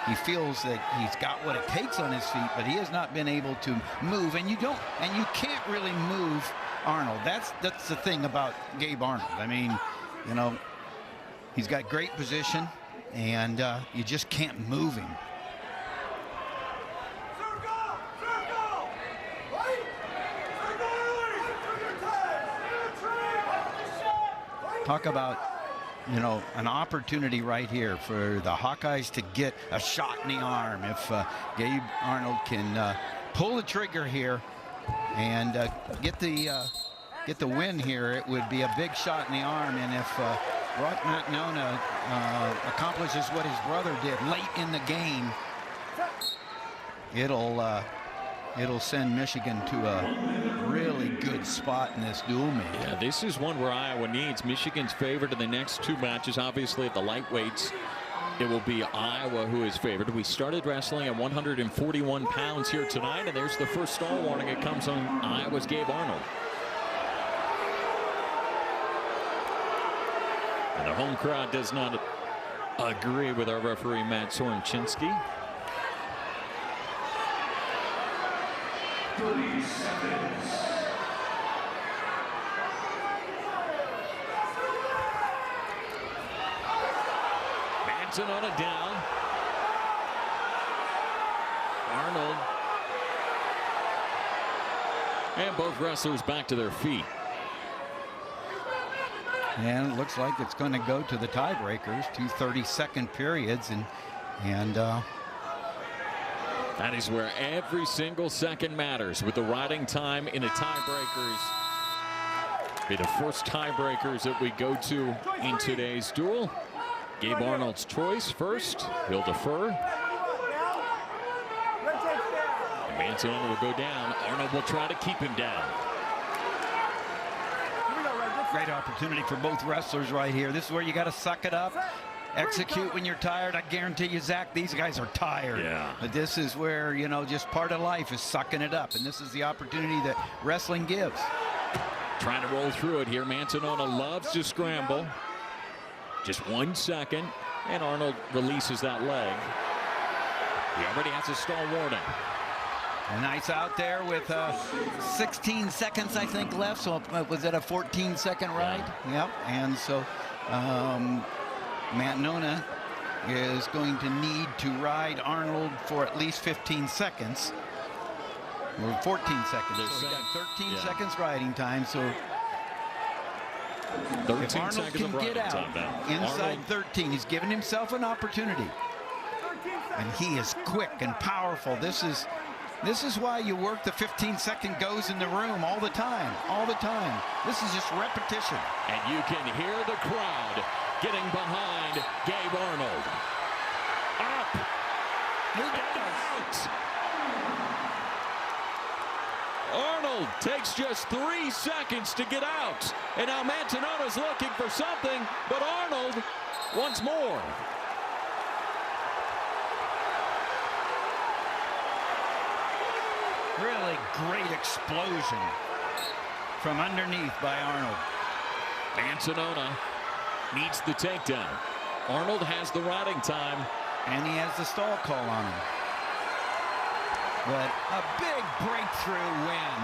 Speaker 2: he feels that he's got what it takes on his feet, but he has not been able to move. And you can't really move Arnold. That's the thing about Gabe Arnold. I mean, you know, he's got great position, and you just can't move him. Talk about, you know, an opportunity right here for the Hawkeyes to get a shot in the arm. If Gabe Arnold can pull the trigger here and get the win here, it would be a big shot in the arm. And if Brock Manzanota accomplishes what his brother did late in the game, it'll send Michigan to a really good spot in this dual meet.
Speaker 1: Yeah, this is one where Iowa needs. Michigan's favored in the next 2 matches. Obviously, at the lightweights, it will be Iowa who is favored. We started wrestling at 141 pounds here tonight, and there's the first stall warning. It comes on Iowa's Gabe Arnold. And the home crowd does not agree with our referee, Matt Sorenchinsky.
Speaker 4: 30 seconds.
Speaker 1: Manson on it down. Arnold. And both wrestlers back to their feet.
Speaker 2: And it looks like it's going to go to the tiebreakers, 2 30-second periods, and
Speaker 1: that is where every single second matters with the riding time in the tiebreakers. Be the first tiebreakers that we go to in today's duel. Gabe Arnold's choice first. He'll defer. Manson will go down. Arnold will try to keep him down.
Speaker 2: Great opportunity for both wrestlers right here. This is where you got to suck it up, execute when you're tired. I guarantee you, Zach, these guys are tired.
Speaker 1: Yeah.
Speaker 2: But this is where, you know, just part of life is sucking it up, and this is the opportunity that wrestling gives.
Speaker 1: Trying to roll through it here. Manzanona loves to scramble. Just 1 second, and Arnold releases that leg. He already has a stall warning.
Speaker 2: A nice out there with 16 seconds, I think, left. So was that a 14-second ride? Yep. And so Manzanona is going to need to ride Arnold for at least 15 seconds. Or 14 seconds. So he got 13 seconds riding time. So if Arnold can get out inside 13, he's given himself an opportunity. And he is quick and powerful. This is why you work the 15-second goes in the room all the time, This is just repetition.
Speaker 1: And you can hear the crowd getting behind Gabe Arnold. Up. And out. Arnold takes just 3 seconds to get out. And now Manzanona's looking for something, but Arnold wants more.
Speaker 2: Really great explosion from underneath by Arnold.
Speaker 1: Manzanona needs the takedown. Arnold has the riding time.
Speaker 2: And he has the stall call on him. But a big breakthrough win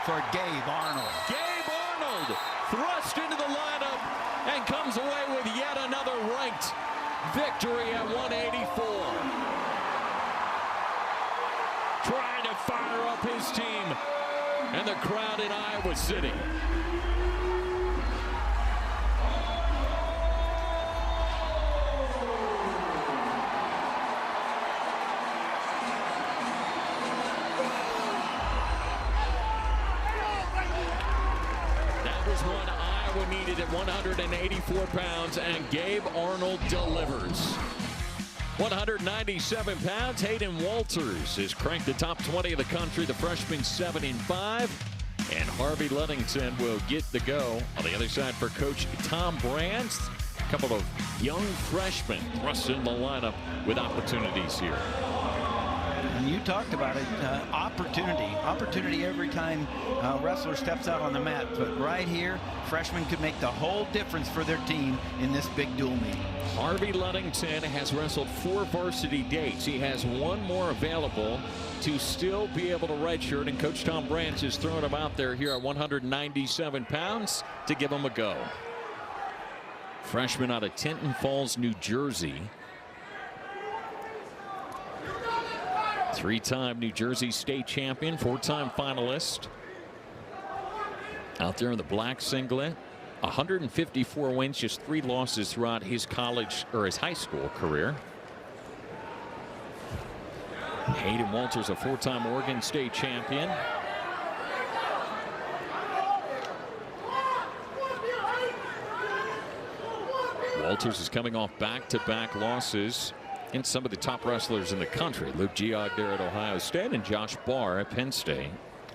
Speaker 2: for Gabe Arnold.
Speaker 1: Gabe Arnold thrust into the lineup and comes away with yet another ranked victory at 184. Trying to fire up his team and the crowd in Iowa City. That was what Iowa needed at 184 pounds, and Gabe Arnold delivers. 197 pounds, Hayden Walters has cranked the top 20 of the country. The freshman 7-5. And Harvey Ludington will get the go on the other side for Coach Tom Brandt. A couple of young freshmen thrust in the lineup with opportunities here.
Speaker 2: And you talked about it, opportunity every time a wrestler steps out on the mat. But right here, freshmen could make the whole difference for their team in this big dual meet.
Speaker 1: Harvey Ludington has wrestled 4 varsity dates. He has 1 more available to still be able to redshirt, and Coach Tom Brandt is throwing him out there here at 197 pounds to give him a go. Freshman out of Tinton Falls, New Jersey. 3-time New Jersey state champion, 4-time finalist. Out there in the black singlet. 154 wins, just 3 losses throughout his college or his high school career. Hayden Walters, a 4-time Oregon State champion. Walters is coming off back-to-back losses against some of the top wrestlers in the country. Luke Geog there at Ohio State and Josh Barr at Penn State.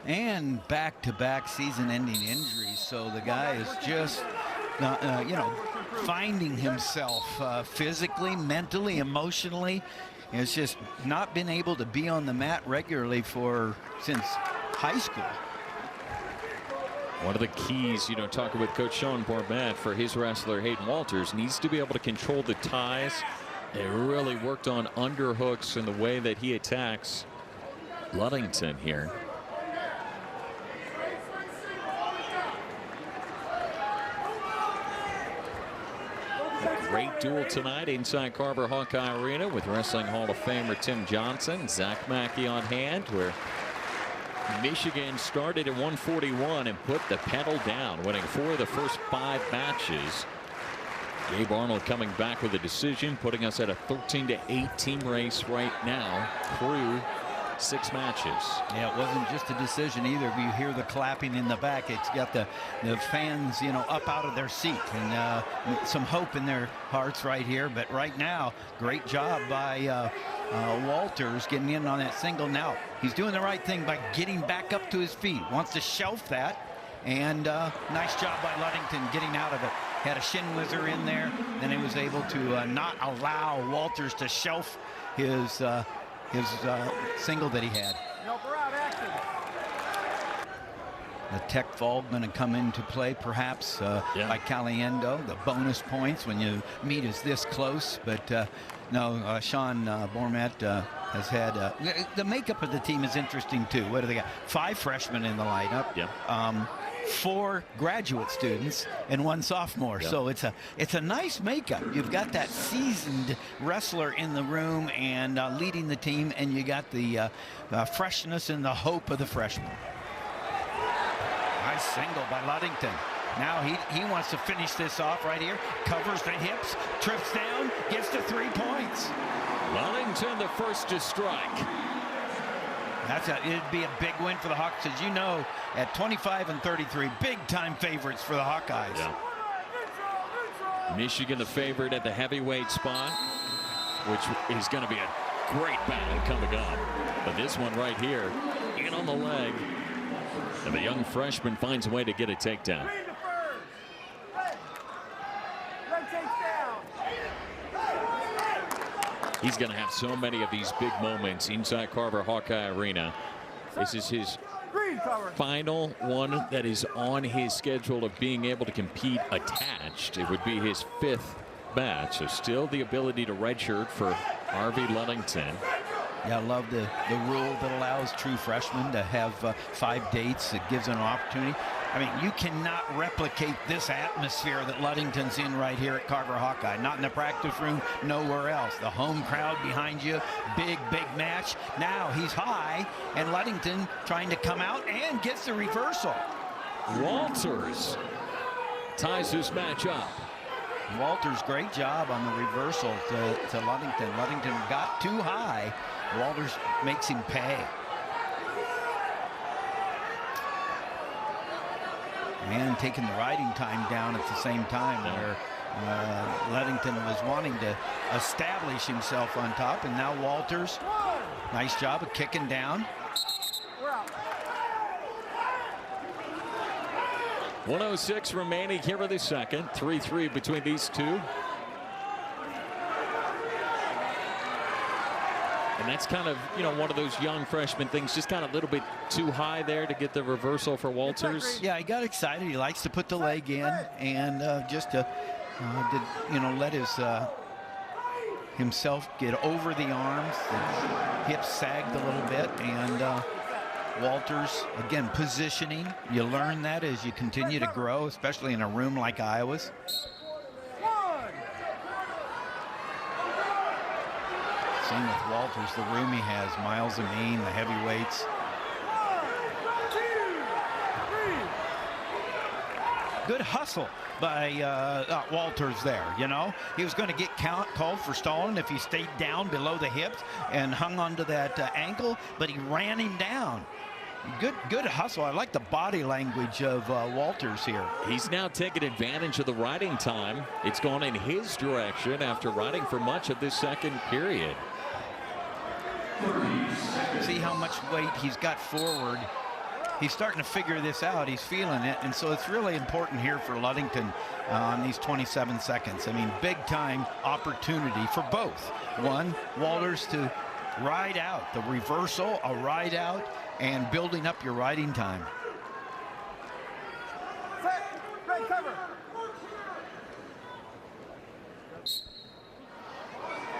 Speaker 2: And back-to-back season-ending injuries, so the guy is just, you know, finding himself physically, mentally, emotionally. It's just not been able to be on the mat regularly since high school.
Speaker 1: One of the keys, talking with Coach Sean Bourmet for his wrestler Hayden Walters, needs to be able to control the ties. They really worked on underhooks in the way that he attacks Ludington here. Great duel tonight inside Carver Hawkeye Arena with Wrestling Hall of Famer Tim Johnson, Zach Mackey on hand, where Michigan started at 141 and put the pedal down, winning 4 of the first 5 matches. Gabe Arnold coming back with a decision, putting us at a 13-8 team race right now through 6 matches.
Speaker 2: Yeah, it wasn't just a decision either. You hear the clapping in the back. It's got the fans, up out of their seat, and some hope in their hearts right here. But right now, great job by Walters getting in on that single. Now he's doing the right thing by getting back up to his feet. Wants to shelf that, and nice job by Ludington getting out of it. Had a shin whizzer in there, then he was able to not allow Walters to shelf his single that he had. The tech fall going to come into play, perhaps, by Caliendo. The bonus points when you meet is this close. But no, Sean Bourmet has had the makeup of the team is interesting too. What do they got? 5 freshmen in the lineup.
Speaker 1: Yeah.
Speaker 2: 4 graduate students and 1 sophomore.
Speaker 1: Yep.
Speaker 2: So it's a nice makeup. You've got that seasoned wrestler in the room and leading the team, and you got the freshness and the hope of the freshmen. Nice single by Ludington. Now he wants to finish this off right here. Covers the hips, trips down, gets to 3 points.
Speaker 1: Ludington the first to strike.
Speaker 2: It'd be a big win for the Hawks, as you know, at 25 and 33, big time favorites for the Hawkeyes.
Speaker 1: Yeah. Michigan the favorite at the heavyweight spot, which is going to be a great battle coming up. But this one right here, in on the leg, and the young freshman finds a way to get a takedown. He's going to have so many of these big moments inside Carver Hawkeye Arena. This is his final one that is on his schedule of being able to compete attached. It would be his 5th match, so still the ability to redshirt for RV Ludington.
Speaker 2: Yeah, I love the rule that allows true freshmen to have 5 dates. It gives them an opportunity. I mean, you cannot replicate this atmosphere that Ludington's in right here at Carver Hawkeye. Not in the practice room, nowhere else. The home crowd behind you, big match. Now he's high, and Ludington trying to come out and gets the reversal.
Speaker 1: Walters ties this match up.
Speaker 2: Walters, great job on the reversal to Ludington. Ludington got too high. Walters makes him pay. And taking the riding time down at the same time, where Ludington was wanting to establish himself on top, and now Walters, nice job of kicking down.
Speaker 1: 1:06 remaining here in the second. 3-3 between these two. And that's kind of, one of those young freshman things, just kind of a little bit too high there to get the reversal for Walters.
Speaker 2: Yeah, he got excited. He likes to put the leg in, and just to, let himself get over the arms. The hips sagged a little bit, and Walters, again, positioning. You learn that as you continue to grow, especially in a room like Iowa's. Same with Walters, the room he has, Miles Amin, the heavyweights. 1, 2, 3. Good hustle by Walters there, He was going to get called for stalling if he stayed down below the hips and hung onto that ankle, but he ran him down. Good hustle. I like the body language of Walters here.
Speaker 1: He's now taking advantage of the riding time. It's gone in his direction after riding for much of this second period.
Speaker 2: See how much weight he's got forward. He's starting to figure this out. He's feeling it, and so it's really important here for Ludington on these 27 seconds. I mean, big time opportunity for both. One, Walters to ride out the reversal, a ride out, and building up your riding time.
Speaker 3: Set. Red cover.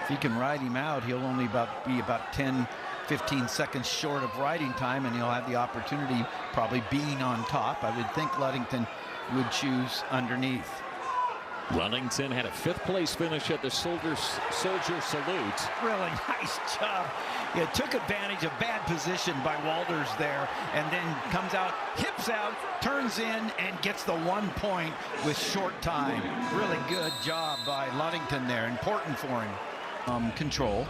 Speaker 2: If he can ride him out, he'll only be about 10, 15 seconds short of riding time, and he'll have the opportunity probably being on top. I would think Ludington would choose underneath.
Speaker 1: Ludington had a 5th place finish at the Soldier Salute.
Speaker 2: Really nice job. Yeah, took advantage of bad position by Walters there, and then comes out, hips out, turns in, and gets the 1 point with short time. Really good job by Ludington there. Important for him. Control.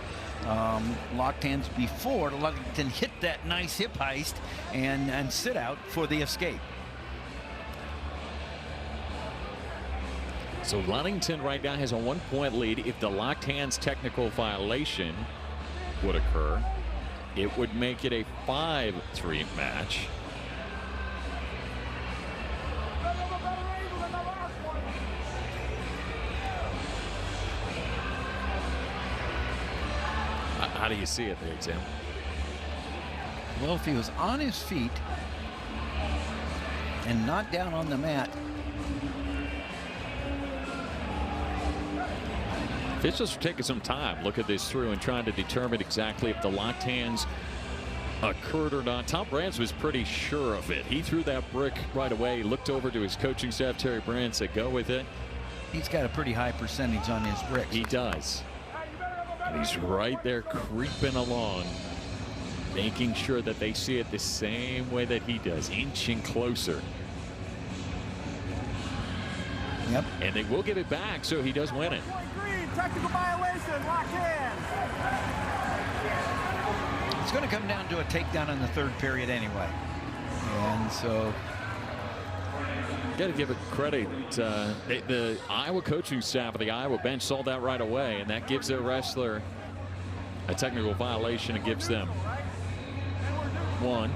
Speaker 2: Locked hands before Ludington hit that nice hip heist and sit out for the escape.
Speaker 1: So Ludington right now has a 1 point lead. If the locked hands technical violation would occur, it would make it a 5-3 match. How do you see it there, Tim?
Speaker 2: Well, if he was on his feet and not down on the mat.
Speaker 1: Officials are taking some time. Look at this through and trying to determine exactly if the locked hands occurred or not. Tom Brands was pretty sure of it. He threw that brick right away. He looked over to his coaching staff, Terry Brands, said, go with it.
Speaker 2: He's got a pretty high percentage on his bricks.
Speaker 1: He does. And he's right there creeping along, making sure that they see it the same way that he does, inching closer.
Speaker 2: Yep.
Speaker 1: And they will give it back, so he does win it.
Speaker 3: Green, technical violation, lock hands.
Speaker 2: It's going to come down to a takedown in the 3rd period anyway. And so
Speaker 1: got to give it credit. The Iowa coaching staff of the Iowa bench saw that right away, and that gives their wrestler a technical violation and gives them 1.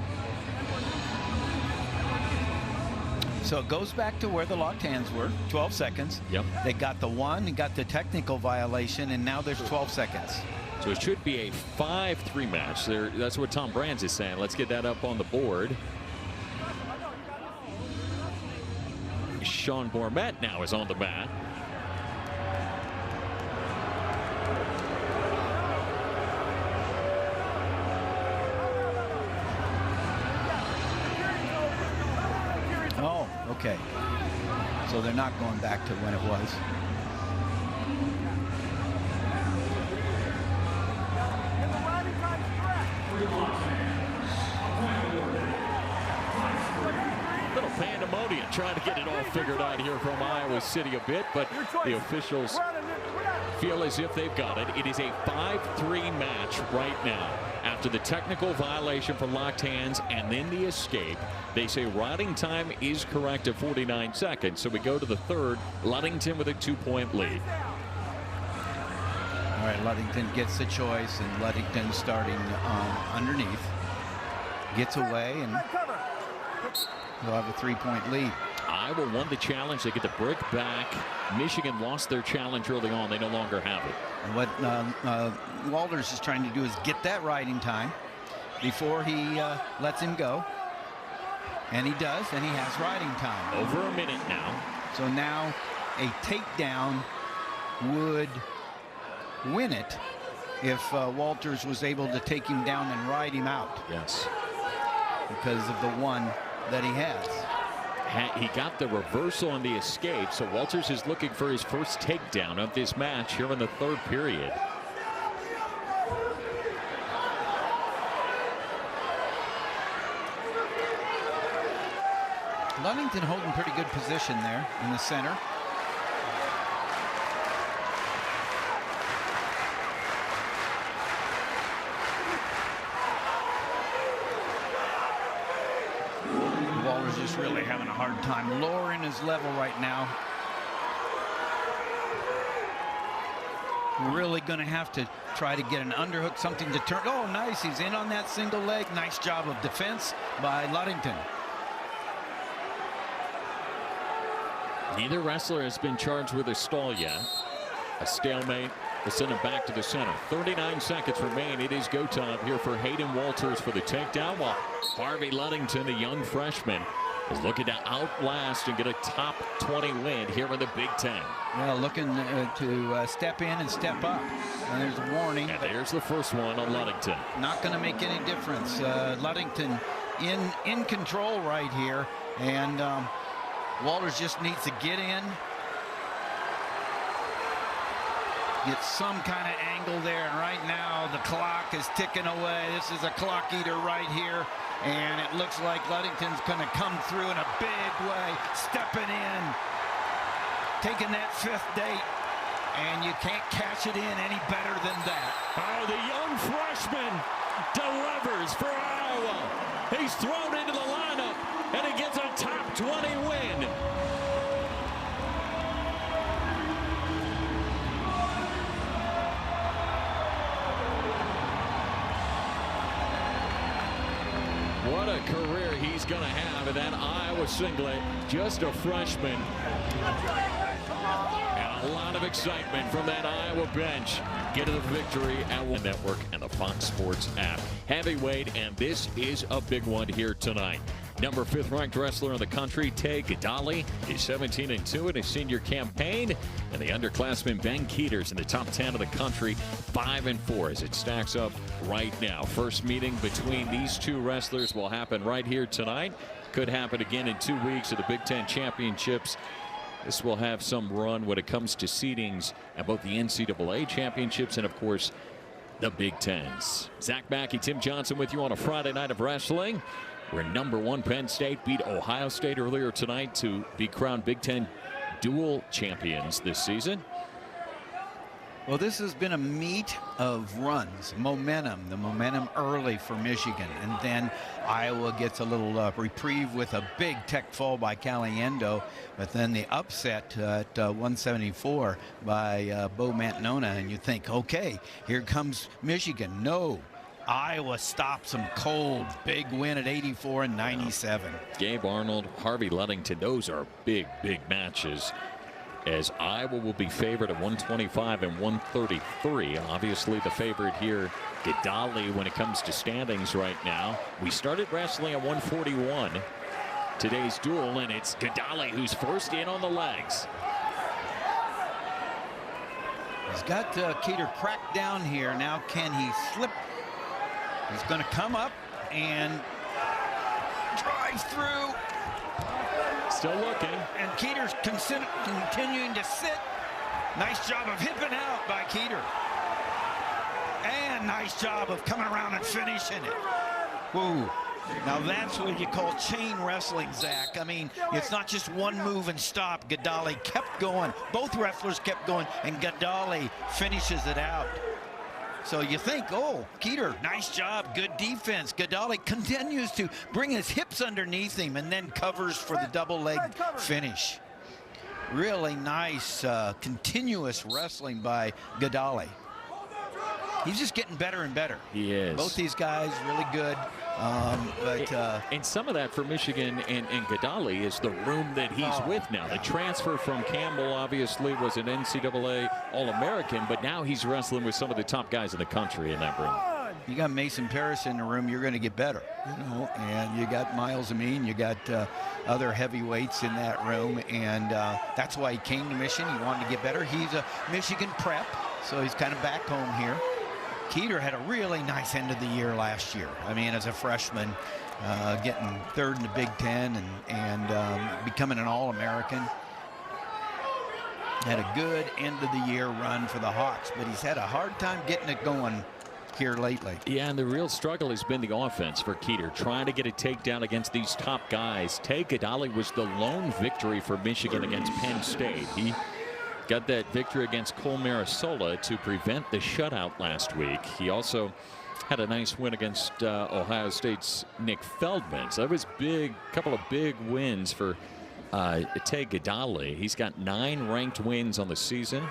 Speaker 2: So it goes back to where the locked hands were, 12 seconds.
Speaker 1: Yep.
Speaker 2: They got the 1 and got the technical violation, and now there's 12 seconds.
Speaker 1: So it should be a 5-3 match. That's what Tom Brands is saying. Let's get that up on the board. Sean Bourmet now is on the mat.
Speaker 2: Oh, okay. So they're not going back to when it was.
Speaker 1: Little pandemonium trying to get it all figured out here from Iowa City a bit, but the officials feel as if they've got it. It is a 5-3 match right now. After the technical violation for locked hands and then the escape, they say riding time is correct at 49 seconds. So we go to the 3rd. Ludington with a 2-point lead.
Speaker 2: All right, Ludington gets the choice, and Ludington starting underneath. Gets away, and they'll have a 3-point lead.
Speaker 1: Iowa won the challenge. They get the brick back. Michigan lost their challenge early on. They no longer have it.
Speaker 2: And what Walters is trying to do is get that riding time before he lets him go. And he does, and he has riding time.
Speaker 1: Over a minute now.
Speaker 2: So now a takedown would win it if Walters was able to take him down and ride him out.
Speaker 1: Yes.
Speaker 2: Because of the 1 that he has.
Speaker 1: He got the reversal on the escape, so Walters is looking for his first takedown of this match here in the 3rd period.
Speaker 2: Ludington holding pretty good position there in the center. Walters just really having a hard time lowering his level right now. Really going to have to try to get an underhook, something to turn. Oh, nice. He's in on that single leg. Nice job of defense by Ludington.
Speaker 1: Neither wrestler has been charged with a stall yet. A stalemate will send him back to the center. 39 seconds remain. It is go time here for Hayden Walters for the takedown, while Harvey Ludington, a young freshman, is looking to outlast and get a top 20 win here in the Big Ten.
Speaker 2: Well, looking to step in and step up. And there's a warning.
Speaker 1: And there's the first one on Ludington.
Speaker 2: Not going to make any difference. Ludington in control right here. And Walters just needs to get in. Get some kind of angle there. And right now, the clock is ticking away. This is a clock eater right here. And it looks like Ludington's going to come through in a big way. Stepping in. Taking that 5th date. And you can't catch it in any better than that.
Speaker 1: Oh, the young freshman delivers for Iowa. He's thrown into the lineup, and he gets a top 20 win. What a career he's going to have in that Iowa singlet. Just a freshman. And a lot of excitement from that Iowa bench. Get to the victory at the network and the Fox Sports app. Heavyweight, and this is a big one here tonight. Number 5th ranked wrestler in the country, ToDay, is 17-2 in his senior campaign. And the underclassman Ben Keeters in the top 10 of the country, 5-4 as it stacks up right now. First meeting between these two wrestlers will happen right here tonight. Could happen again in 2 weeks at the Big Ten Championships. This will have some run when it comes to seedings at both the NCAA championships and, of course, the Big Tens. Zach Mackey, Tim Johnson with you on a Friday night of wrestling. Where number 1 Penn State beat Ohio State earlier tonight to be crowned Big Ten dual champions this season.
Speaker 2: Well, this has been a meet of runs, momentum, the momentum early for Michigan. And then Iowa gets a little reprieve with a big tech fall by Caliendo. But then the upset at 174 by Bo Mantanona. And you think, okay, here comes Michigan. No. Iowa stops them cold. Big win at 84-97.
Speaker 1: Gabe Arnold, Harvey Ludington, those are big, big matches. As Iowa will be favored at 125 and 133. Obviously the favorite here, Gadali, when it comes to standings right now. We started wrestling at 141. Today's duel, and it's Gadali who's first in on the legs.
Speaker 2: He's got Keeter cracked down here. Now can he slip? He's going to come up and drive through.
Speaker 1: Still looking.
Speaker 2: And Keeter's continuing to sit. Nice job of hipping out by Keeter. And nice job of coming around and finishing it. Whoa. Now that's what you call chain wrestling, Zach. I mean, it's not just one move and stop. Gadali kept going. Both wrestlers kept going, and Gadali finishes it out. So you think, oh, Keeter, nice job, good defense. Gadali continues to bring his hips underneath him and then covers for the double leg finish. Really nice, continuous wrestling by Gadali. He's just getting better and better.
Speaker 1: He is.
Speaker 2: Both these guys really good.
Speaker 1: And some of that for Michigan and Gadali is the room that he's with now. The transfer from Campbell obviously was an NCAA All-American, but now he's wrestling with some of the top guys in the country in that room.
Speaker 2: You got Mason Paris in the room, you're going to get better, you know, and you got Miles Amin, you got other heavyweights in that room, and that's why he came to Michigan. He wanted to get better. He's a Michigan prep, so he's kind of back home here. Keeter had a really nice end of the year last year. I mean, as a freshman, getting 3rd in the Big Ten and becoming an All-American. Had a good end of the year run for the Hawks, but he's had a hard time getting it going here lately.
Speaker 1: Yeah, and the real struggle has been the offense for Keeter, trying to get a takedown against these top guys. Gadali was the lone victory for Michigan against Penn State. He got that victory against Cole Marisola to prevent the shutout last week. He also had a nice win against Ohio State's Nick Feldman. So that was big, couple of big wins for Gadali. He's got 9 ranked wins on the season.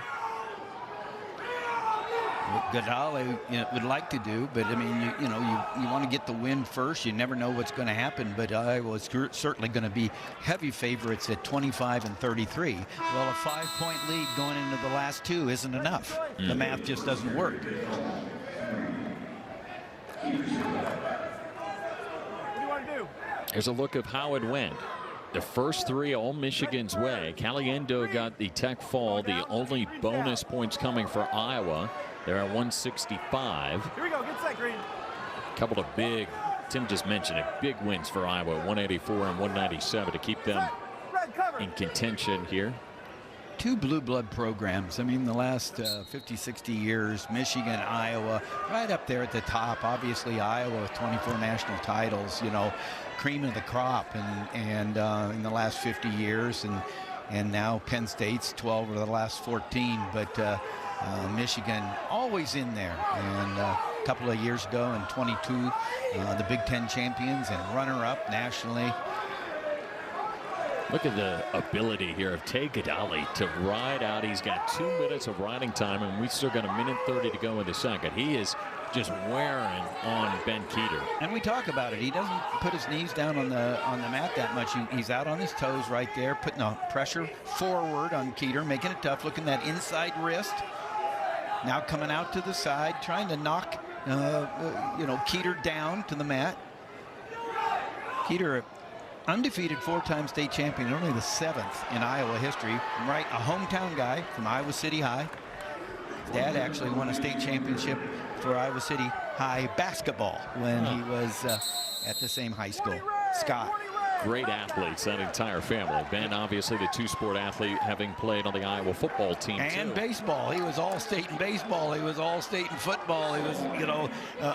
Speaker 2: What Gadali would like to do, but I mean, you want to get the win first. You never know what's going to happen, but Iowa's certainly going to be heavy favorites at 25 and 33. Well, a 5-point lead going into the last 2 isn't enough. The math just doesn't work.
Speaker 3: What do you want to do?
Speaker 1: Here's a look of how it went. The first three all Michigan's way. Caliendo got the tech fall. The only bonus points coming for Iowa. They're at 165.
Speaker 3: Here we go. Get set, Green.
Speaker 1: A couple of big, Tim just mentioned it, big wins for Iowa, 184 and 197 to keep them
Speaker 3: Red cover.
Speaker 1: in contention here.
Speaker 2: Two blue blood programs. I mean, the last 50, 60 years, Michigan, Iowa, right up there at the top. Obviously, Iowa with 24 national titles, you know, cream of the crop, and in the last 50 years, and now Penn State's 12 of the last 14. But Michigan always in there, and a couple of years ago in 22, the Big Ten champions and runner-up nationally.
Speaker 1: Look at the ability here of ToDay to ride out. He's got 2 minutes of riding time, and we still got 1:30 to go in the second. He is just wearing on Ben Keeter.
Speaker 2: And we talk about it. He doesn't put his knees down on the mat that much. He's out on his toes right there, putting the pressure forward on Keeter, making it tough. Looking at that inside wrist. Now coming out to the side, trying to knock, Keeter down to the mat. Keeter, undefeated 4-time state champion, only the 7th in Iowa history. Right, a hometown guy from Iowa City High. His dad actually won a state championship for Iowa City High basketball when he was at the same high school. Scott.
Speaker 1: Great athletes, that entire family. Ben, obviously the two-sport athlete, having played on the Iowa football team
Speaker 2: and
Speaker 1: too.
Speaker 2: Baseball. He was all-state in baseball. He was all-state in football. He was,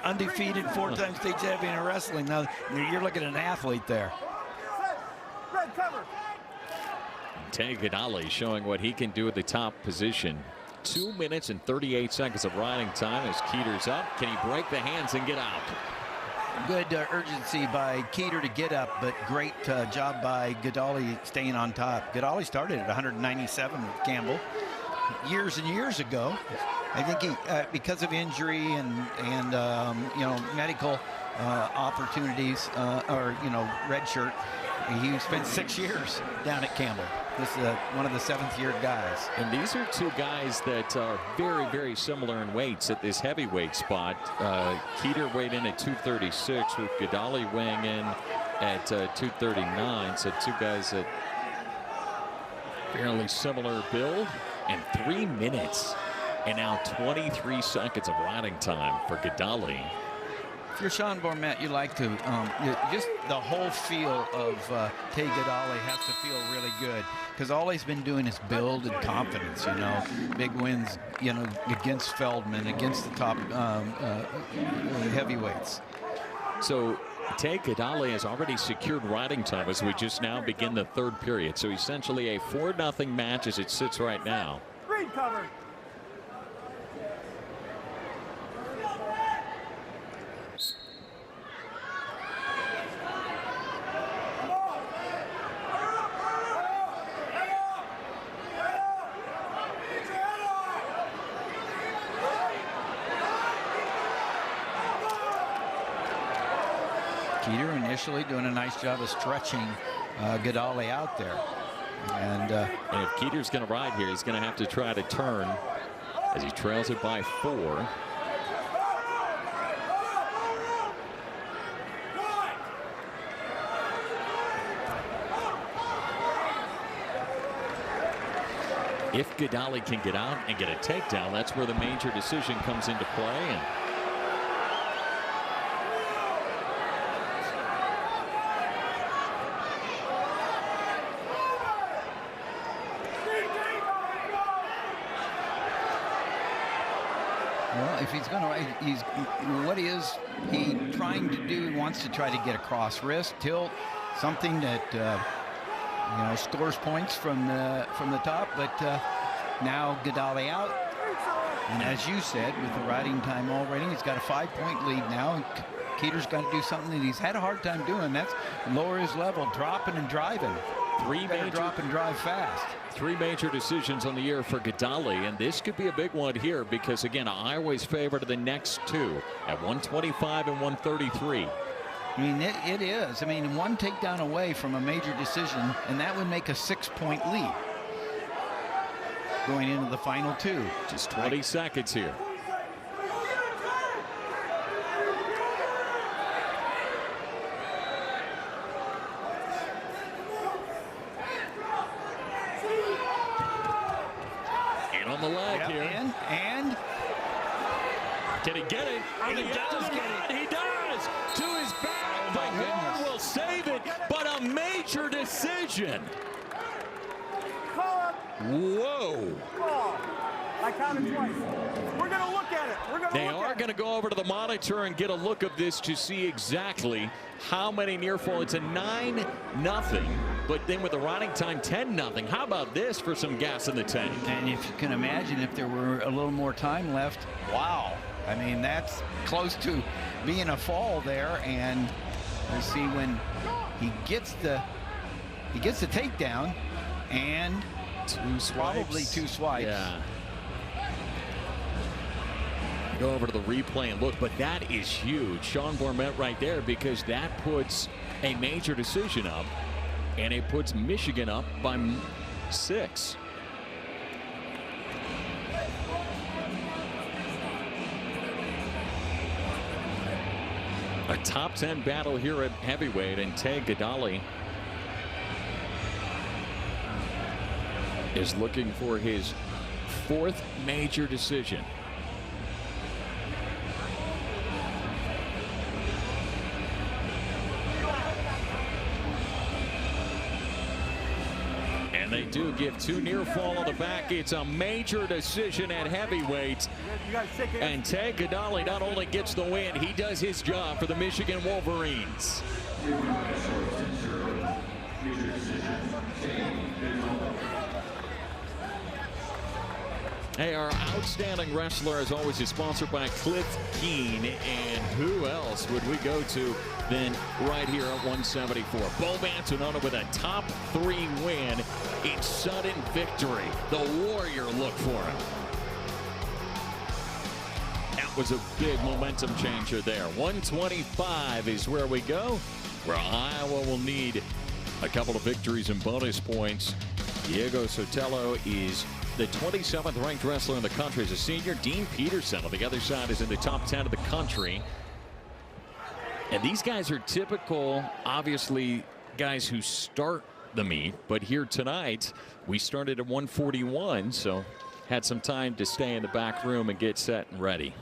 Speaker 2: undefeated 4-time state champion in wrestling. Now you're looking at an athlete there.
Speaker 3: Red cover.
Speaker 1: ToDay showing what he can do at the top position. 2 minutes and 38 seconds of riding time as Keeter's up. Can he break the hands and get out?
Speaker 2: Good urgency by Keeter to get up, but great job by Gadali staying on top. Gadali started at 197 with Campbell years and years ago. I think he, because of injury and medical opportunities, red shirt, he spent 6 years down at Campbell. This is one of the 7th-year guys.
Speaker 1: And these are two guys that are very, very similar in weights at this heavyweight spot. Keeter weighed in at 236 with Gadali weighing in at 239. So two guys that fairly similar build. And 3 minutes and now 23 seconds of riding time for Gadali.
Speaker 2: If you're Sean Bormet, you like to just the whole feel of Tay Gadali has to feel really good, because all he's been doing is build and confidence. Big wins, against Feldman, against the top heavyweights.
Speaker 1: So Tay Gadali has already secured riding time as we just now begin the third period. So essentially a 4-0 match as it sits right now.
Speaker 3: Green cover.
Speaker 2: Keeter initially doing a nice job of stretching Gadali out there. And
Speaker 1: if Keeter's going to ride here, he's going to have to try to turn as he trails it by 4. If Gadali can get out and get a takedown, that's where the major decision comes into play. And
Speaker 2: if he's going to, what is he trying to do? He wants to try to get across wrist, tilt, something that scores points from the top. But now Gadali out, and as you said, with the riding time already, he's got a 5-point lead now. And Keeter's got to do something that he's had a hard time doing. That's lower his level, dropping and driving. Drop and drive fast.
Speaker 1: 3 major decisions on the year for Gadali, and this could be a big one here because, again, Iowa's favored of the next 2 at 125 and 133.
Speaker 2: I mean, it is. I mean, one takedown away from a major decision, and that would make a 6-point lead going into the final 2.
Speaker 1: Just 20 seconds here. Can he get it?
Speaker 2: He does get it.
Speaker 1: He does. To his back.
Speaker 2: My
Speaker 1: The War
Speaker 2: goodness.
Speaker 1: will save it, but a major decision.
Speaker 3: Call
Speaker 1: Whoa.
Speaker 3: Call. I counted twice. We're going to look at it. We're going to
Speaker 1: They
Speaker 3: look
Speaker 1: are
Speaker 3: at it.
Speaker 1: going to go over to the monitor and get a look of this to see exactly how many near fall. It's a 9-0, but then with the running time 10-0. How about this for some gas in the tank?
Speaker 2: And if you can imagine if there were a little more time left, wow. I mean, that's close to being a fall there, and we'll see when he gets the takedown and
Speaker 1: Two swipes.
Speaker 2: probably 2 swipes.
Speaker 1: Yeah. Go over to the replay and look, but that is huge. Sean Bourmet right there, because that puts a major decision up, and it puts Michigan up by 6. A top 10 battle here at heavyweight, and Tay Gadali is looking for his 4th major decision. And they do give 2 near fall on the back. It's a major decision at heavyweight.
Speaker 3: You got to shake it.
Speaker 1: And Tay Gadali not only gets the win, he does his job for the Michigan Wolverines. Hey, our outstanding wrestler, as always, is sponsored by Cliff Keen. And who else would we go to than right here at 174? Bo Mantonona with a top 3 win in sudden victory. The Warrior look for him. That was a big momentum changer there. 125 is where we go, where Iowa will need a couple of victories and bonus points. Diego Sotelo is the 27th ranked wrestler in the country as a senior. Dean Peterson on the other side is in the top 10 of the country. And these guys are typical, obviously, guys who start the meet. But here tonight, we started at 141, so had some time to stay in the back room and get set and ready.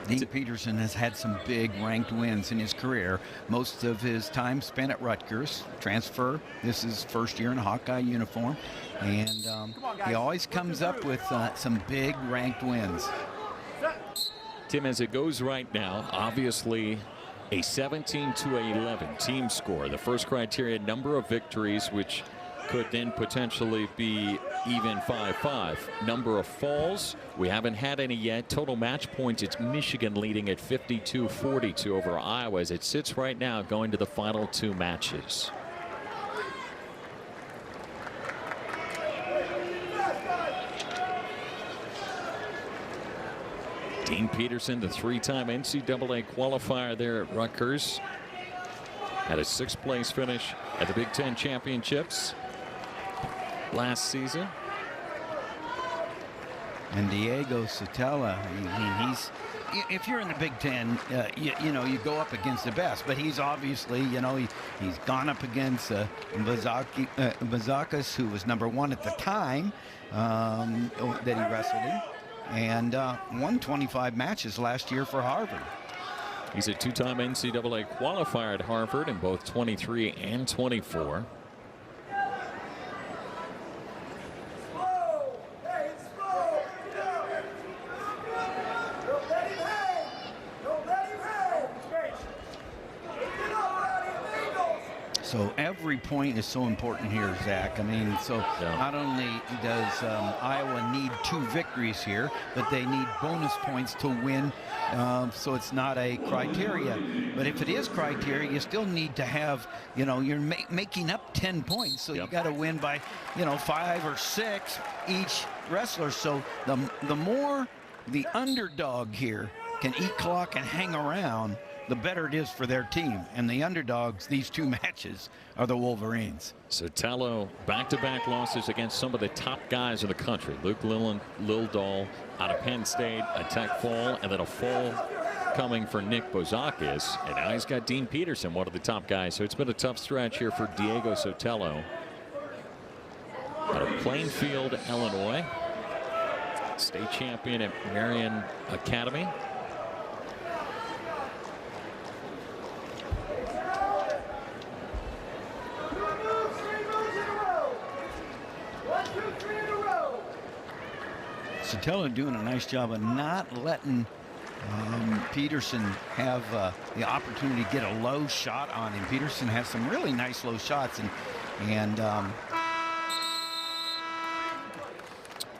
Speaker 2: Dean Peterson has had some big ranked wins in his career. Most of his time spent at Rutgers. Transfer. This is first year in a Hawkeye uniform. And he always comes up with some big ranked wins.
Speaker 1: Tim, as it goes right now, obviously a 17-11 team score. The first criteria, number of victories, which could then potentially be even 5-5. Number of falls, we haven't had any yet. Total match points, it's Michigan leading at 52-42 over Iowa as it sits right now going to the final 2 matches. Dean Peterson, the 3-time NCAA qualifier there at Rutgers, had a 6th place finish at the Big Ten Championships last season.
Speaker 2: And Diego Sotelo, he's, if you're in the Big Ten, you know, you go up against the best. But he's obviously, you know, he's gone up against Bazakas, who was #1 at the time that he wrestled in, and won 25 matches last year for Harvard.
Speaker 1: He's a 2-time NCAA qualifier at Harvard in both 23 and 24.
Speaker 2: So every point is so important here, Zach. I mean, so not only does Iowa need 2 victories here, but they need bonus points to win. So it's not a criteria. But if it is criteria, you still need to have, you know, you're making up 10 points. So you got to win by, you know, 5 or 6 each wrestler. So the more the underdog here can eat clock and hang around, the better it is for their team. And the underdogs, these 2 matches, are the Wolverines.
Speaker 1: Sotelo, back-to-back losses against some of the top guys in the country. Luke Lildahl out of Penn State, a tech fall, and then a fall coming for Nick Bozakis. And now he's got Dean Peterson, one of the top guys. So it's been a tough stretch here for Diego Sotelo. out of Plainfield, Illinois. State champion at Marion Academy.
Speaker 2: Sotelo doing a nice job of not letting Peterson have the opportunity to get a low shot on him. Peterson has some really nice low shots, and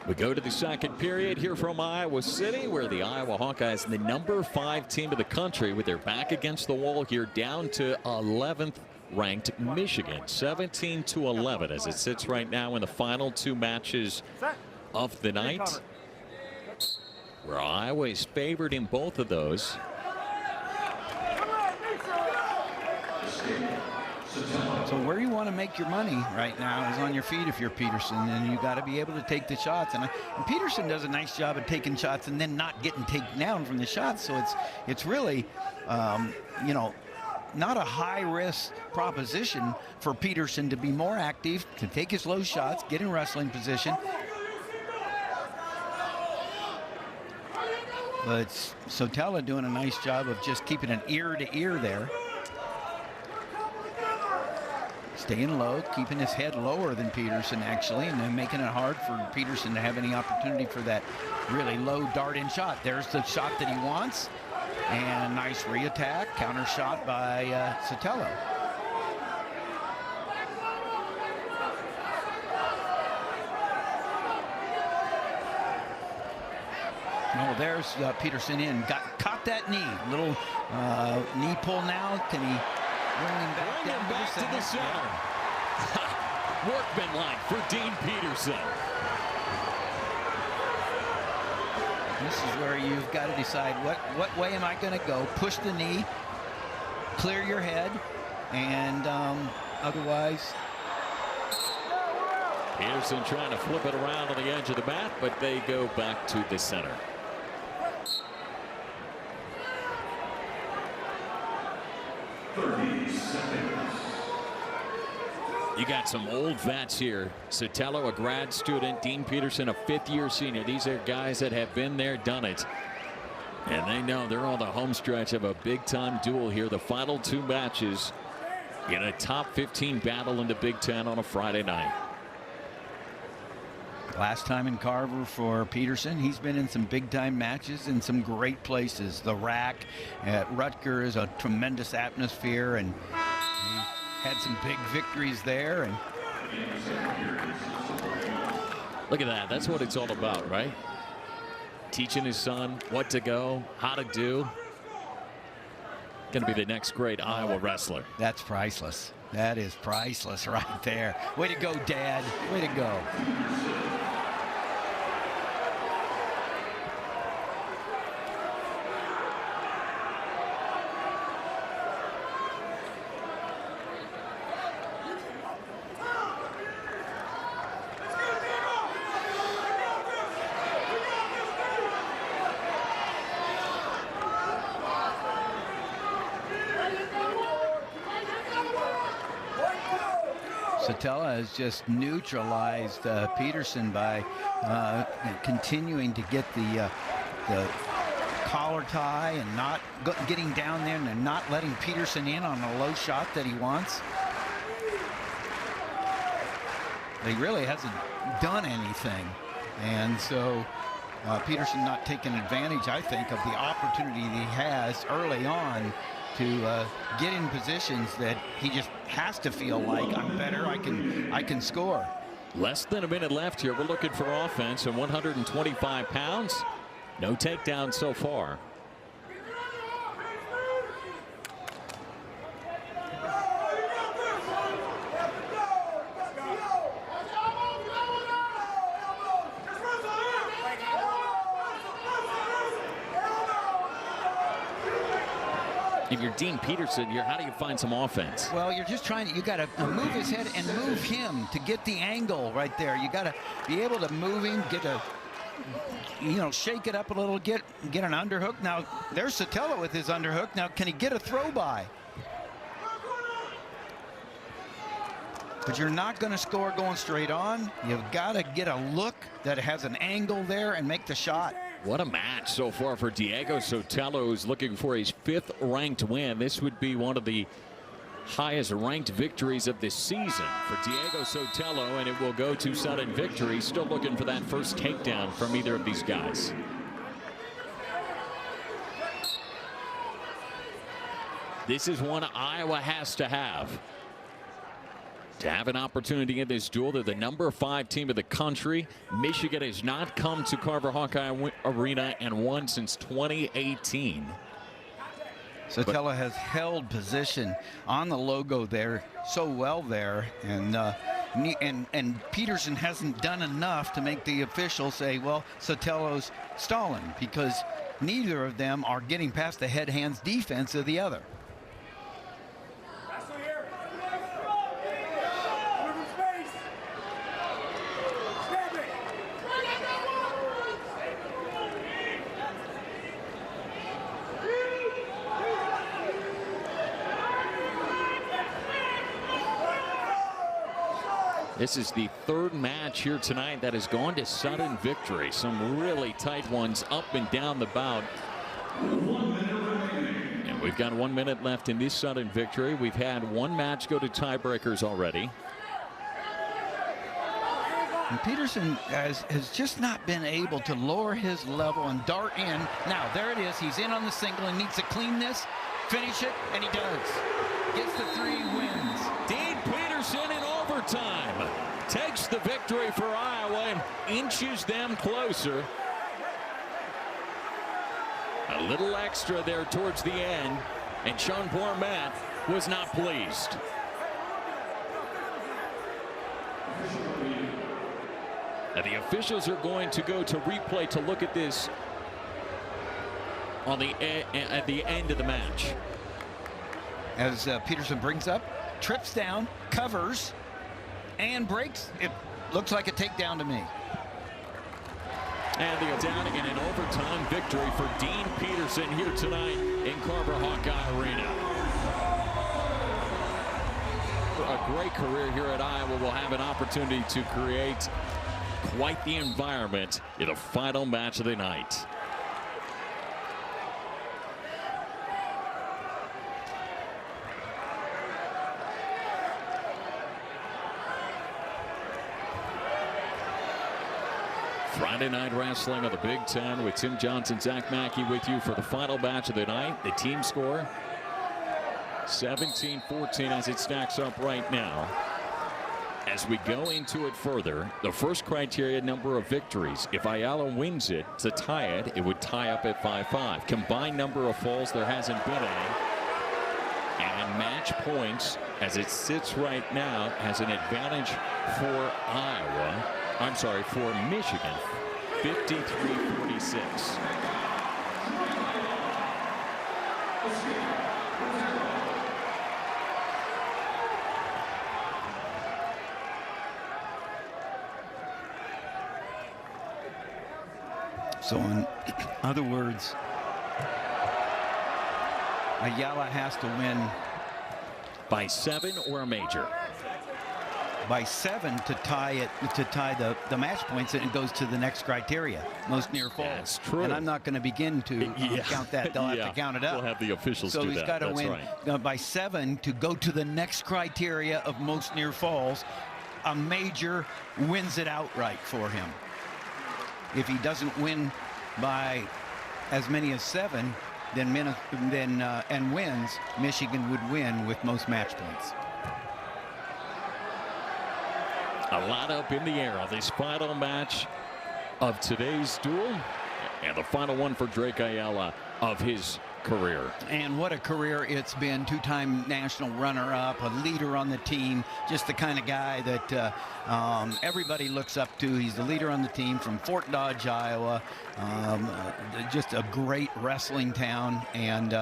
Speaker 1: we go to the second period here from Iowa City, where the Iowa Hawkeyes, the #5 team of the country, with their back against the wall here, down to 11th ranked Michigan, 17-11 as it sits right now in the final 2 matches of the night, where Iowa is favored in both of those.
Speaker 2: So where you want to make your money right now is on your feet if you're Peterson, and you got to be able to take the shots. And Peterson does a nice job of taking shots and then not getting taken down from the shots. So it's really, you know, not a high-risk proposition for Peterson to be more active, to take his low shots, get in wrestling position. But Sotelo doing a nice job of just keeping an ear to ear there. Staying low, keeping his head lower than Peterson actually, and then making it hard for Peterson to have any opportunity for that really low dart-in shot. There's the shot that he wants, and a nice re-attack, counter shot by Sotelo. Oh, there's Peterson in, caught that knee, little knee pull now. Can he bring him back
Speaker 1: to the center? Workmanlike for Dean Peterson.
Speaker 2: This is where you've got to decide what way am I going to go. Push the knee, clear your head, and otherwise.
Speaker 1: Peterson trying to flip it around on the edge of the mat, but they go back to the center. You got some old vets here. Sotelo, a grad student. Dean Peterson, a 5th-year senior. These are guys that have been there, done it. And they know they're on the home stretch of a big-time duel here. The final 2 matches in a top 15 battle in the Big Ten on a Friday night.
Speaker 2: Last time in Carver for Peterson, he's been in some big-time matches in some great places. The Rack at Rutgers, a tremendous atmosphere, and he had some big victories there. And
Speaker 1: look at that. That's what it's all about, right? Teaching his son what to go, how to do. Going to be the next great Iowa wrestler.
Speaker 2: That's priceless. That is priceless right there. Way to go, Dad. Way to go. Sotelo has just neutralized Peterson by continuing to get the collar tie and not getting down there and not letting Peterson in on a low shot that he wants. He really hasn't done anything, and so Peterson not taking advantage, I think, of the opportunity that he has early on to get in positions that he just has to feel like I'm better, I can score.
Speaker 1: Less than a minute left here. We're looking for offense, and 125 pounds. No takedown so far. If you're Dean Peterson, how do you find some offense?
Speaker 2: Well, you're just trying to, you got to move his head and move him to get the angle right there. You got to be able to move him, get a, shake it up a little, get an underhook. Now, there's Sotelo with his underhook. Now, can he get a throw by? but you're not going to score going straight on. You've got to get a look that has an angle there and make the shot.
Speaker 1: What a match so far for Diego Sotelo, who's looking for his 5th ranked win. This would be one of the highest ranked victories of this season for Diego Sotelo, and it will go to sudden victory. Still looking for that first takedown from either of these guys. This is one Iowa has to have an opportunity in this duel. They're the number 5 team of the country. Michigan has not come to Carver Hawkeye Arena and won since 2018.
Speaker 2: Sotelo has held position on the logo there so well there, and Peterson hasn't done enough to make the officials say, well, Sotelo's stalling, because neither of them are getting past the head hands defense of the other.
Speaker 1: This is the 3rd match here tonight that has gone to sudden victory. Some really tight ones up and down the bout. And we've got 1 minute left in this sudden victory. We've had 1 match go to tiebreakers already.
Speaker 2: And Peterson has just not been able to lower his level and dart in. Now, there it is. He's in on the single and needs to clean this, finish it, and he does. Gets the 3, wins.
Speaker 1: Dean Peterson in overtime takes the victory for Iowa and inches them closer. A little extra there towards the end, and Sean Bourmet was not pleased. Now the officials are going to go to replay to look at this on at the end of the match.
Speaker 2: As Peterson brings up, trips down, covers, and breaks. It looks like a takedown to me.
Speaker 1: And the down in an overtime victory for Dean Peterson here tonight in Carver Hawkeye Arena. For a great career here at Iowa, will have an opportunity to create quite the environment in the final match of the night. Friday Night Wrestling on the Big Ten with Tim Johnson, Zach Mackey with you for the final match of the night. The team score 17-14 as it stacks up right now. As we go into it further, the first criteria, number of victories. If Ayala wins it to tie it, it would tie up at 5-5. Combined number of falls, there hasn't been any. And match points, as it sits right now, has an advantage for Iowa. I'm sorry, for Michigan, 53-46.
Speaker 2: So in other words, Ayala has to win
Speaker 1: by 7 or a major.
Speaker 2: By 7 to tie the match points, and it goes to the next criteria, most near falls.
Speaker 1: That's true.
Speaker 2: And I'm not going to begin to count that. They'll have to count it up.
Speaker 1: We'll have the officials
Speaker 2: so
Speaker 1: do
Speaker 2: he's
Speaker 1: that.
Speaker 2: got to win by 7 to go to the next criteria of most near falls. A major wins it outright for him. If he doesn't win by as many as 7, and wins, Michigan would win with most match points.
Speaker 1: A lot up in the air on this final match of today's duel, and the final one for Drake Ayala of his career.
Speaker 2: And what a career it's been. 2-time national runner-up, a leader on the team, just the kind of guy that everybody looks up to. He's the leader on the team from Fort Dodge, Iowa. Just a great wrestling town, and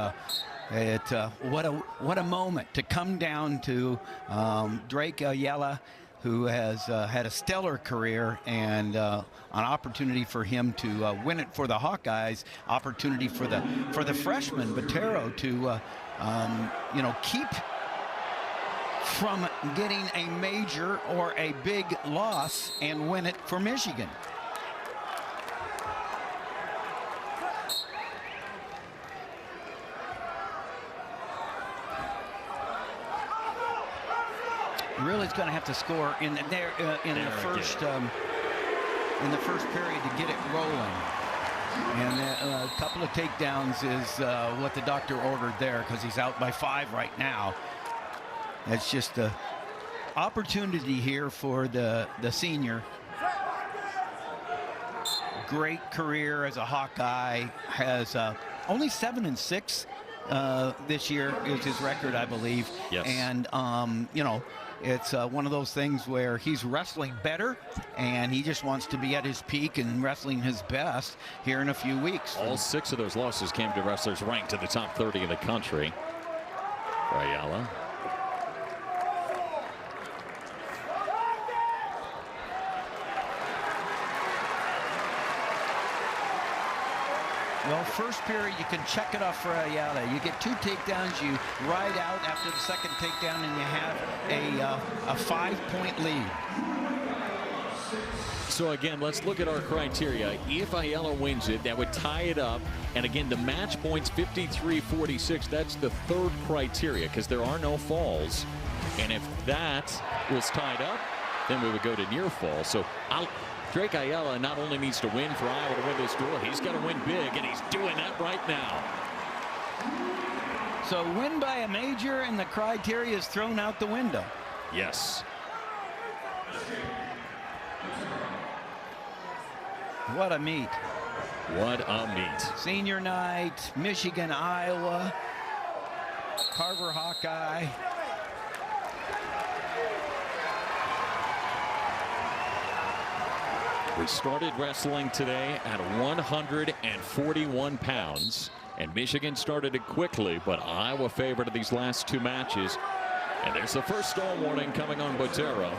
Speaker 2: what a moment to come down to Drake Ayala, who has had a stellar career, and an opportunity for him to win it for the Hawkeyes, opportunity for the freshman Botero to keep from getting a major or a big loss and win it for Michigan. Really, is going to have to score in there in the first period to get it rolling. And a couple of takedowns is what the doctor ordered there, because he's out by 5 right now. That's just the opportunity here for the senior. Great career as a Hawkeye. Has only 7-6 this year is his record, I believe.
Speaker 1: Yes.
Speaker 2: And you know, it's one of those things where he's wrestling better, and he just wants to be at his peak and wrestling his best here in a few weeks.
Speaker 1: All 6 of those losses came to wrestlers ranked in the top 30 in the country. Ayala.
Speaker 2: Well, first period, you can check it off for Ayala. You get 2 takedowns, you ride out after the second takedown, and you have a 5-point lead.
Speaker 1: So again, let's look at our criteria. If Ayala wins it, that would tie it up. And again, the match points 53-46. That's the 3rd criteria, because there are no falls. And if that was tied up, then we would go to near fall. So Drake Ayala not only needs to win for Iowa to win this duel, he's got to win big, and he's doing that right now.
Speaker 2: So win by a major, and the criteria is thrown out the window.
Speaker 1: Yes.
Speaker 2: What a meet.
Speaker 1: What a meet.
Speaker 2: Senior night, Michigan, Iowa, Carver Hawkeye.
Speaker 1: We started wrestling today at 141 pounds, and Michigan started it quickly, but Iowa favored of these last 2 matches. And there's the first stall warning coming on Botero.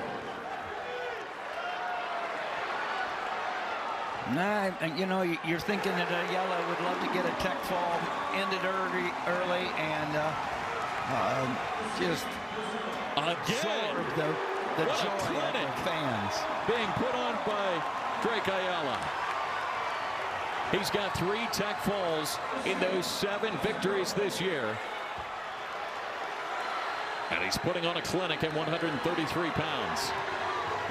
Speaker 2: Nah, you know, you're thinking that Ayala would love to get a tech fall, ended early, and just
Speaker 1: Again,
Speaker 2: the
Speaker 1: what a
Speaker 2: joy
Speaker 1: clinic
Speaker 2: of the fans.
Speaker 1: being put on by Drake Ayala. He's got 3 tech falls in those 7 victories this year. And he's putting on a clinic at 133 pounds.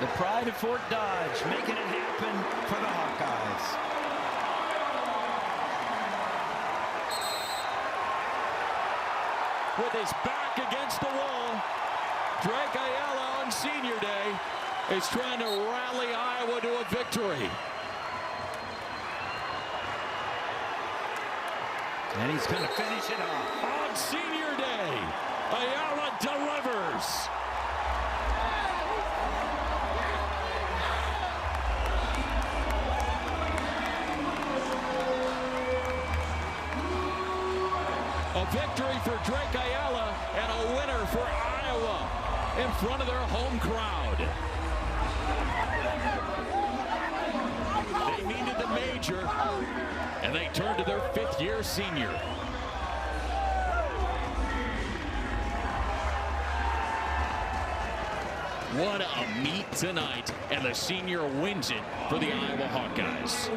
Speaker 2: The pride of Fort Dodge making it happen for the Hawkeyes.
Speaker 1: With his back against the wall, Drake Ayala on Senior Day is trying to rally Iowa to a victory.
Speaker 2: And he's going to finish it off.
Speaker 1: On Senior Day, Ayala delivers. A victory for Drake Ayala and a winner for Iowa in front of their home crowd. They needed the major, and they turned to their 5th-year senior. What a meet tonight, and the senior wins it for the Iowa Hawkeyes.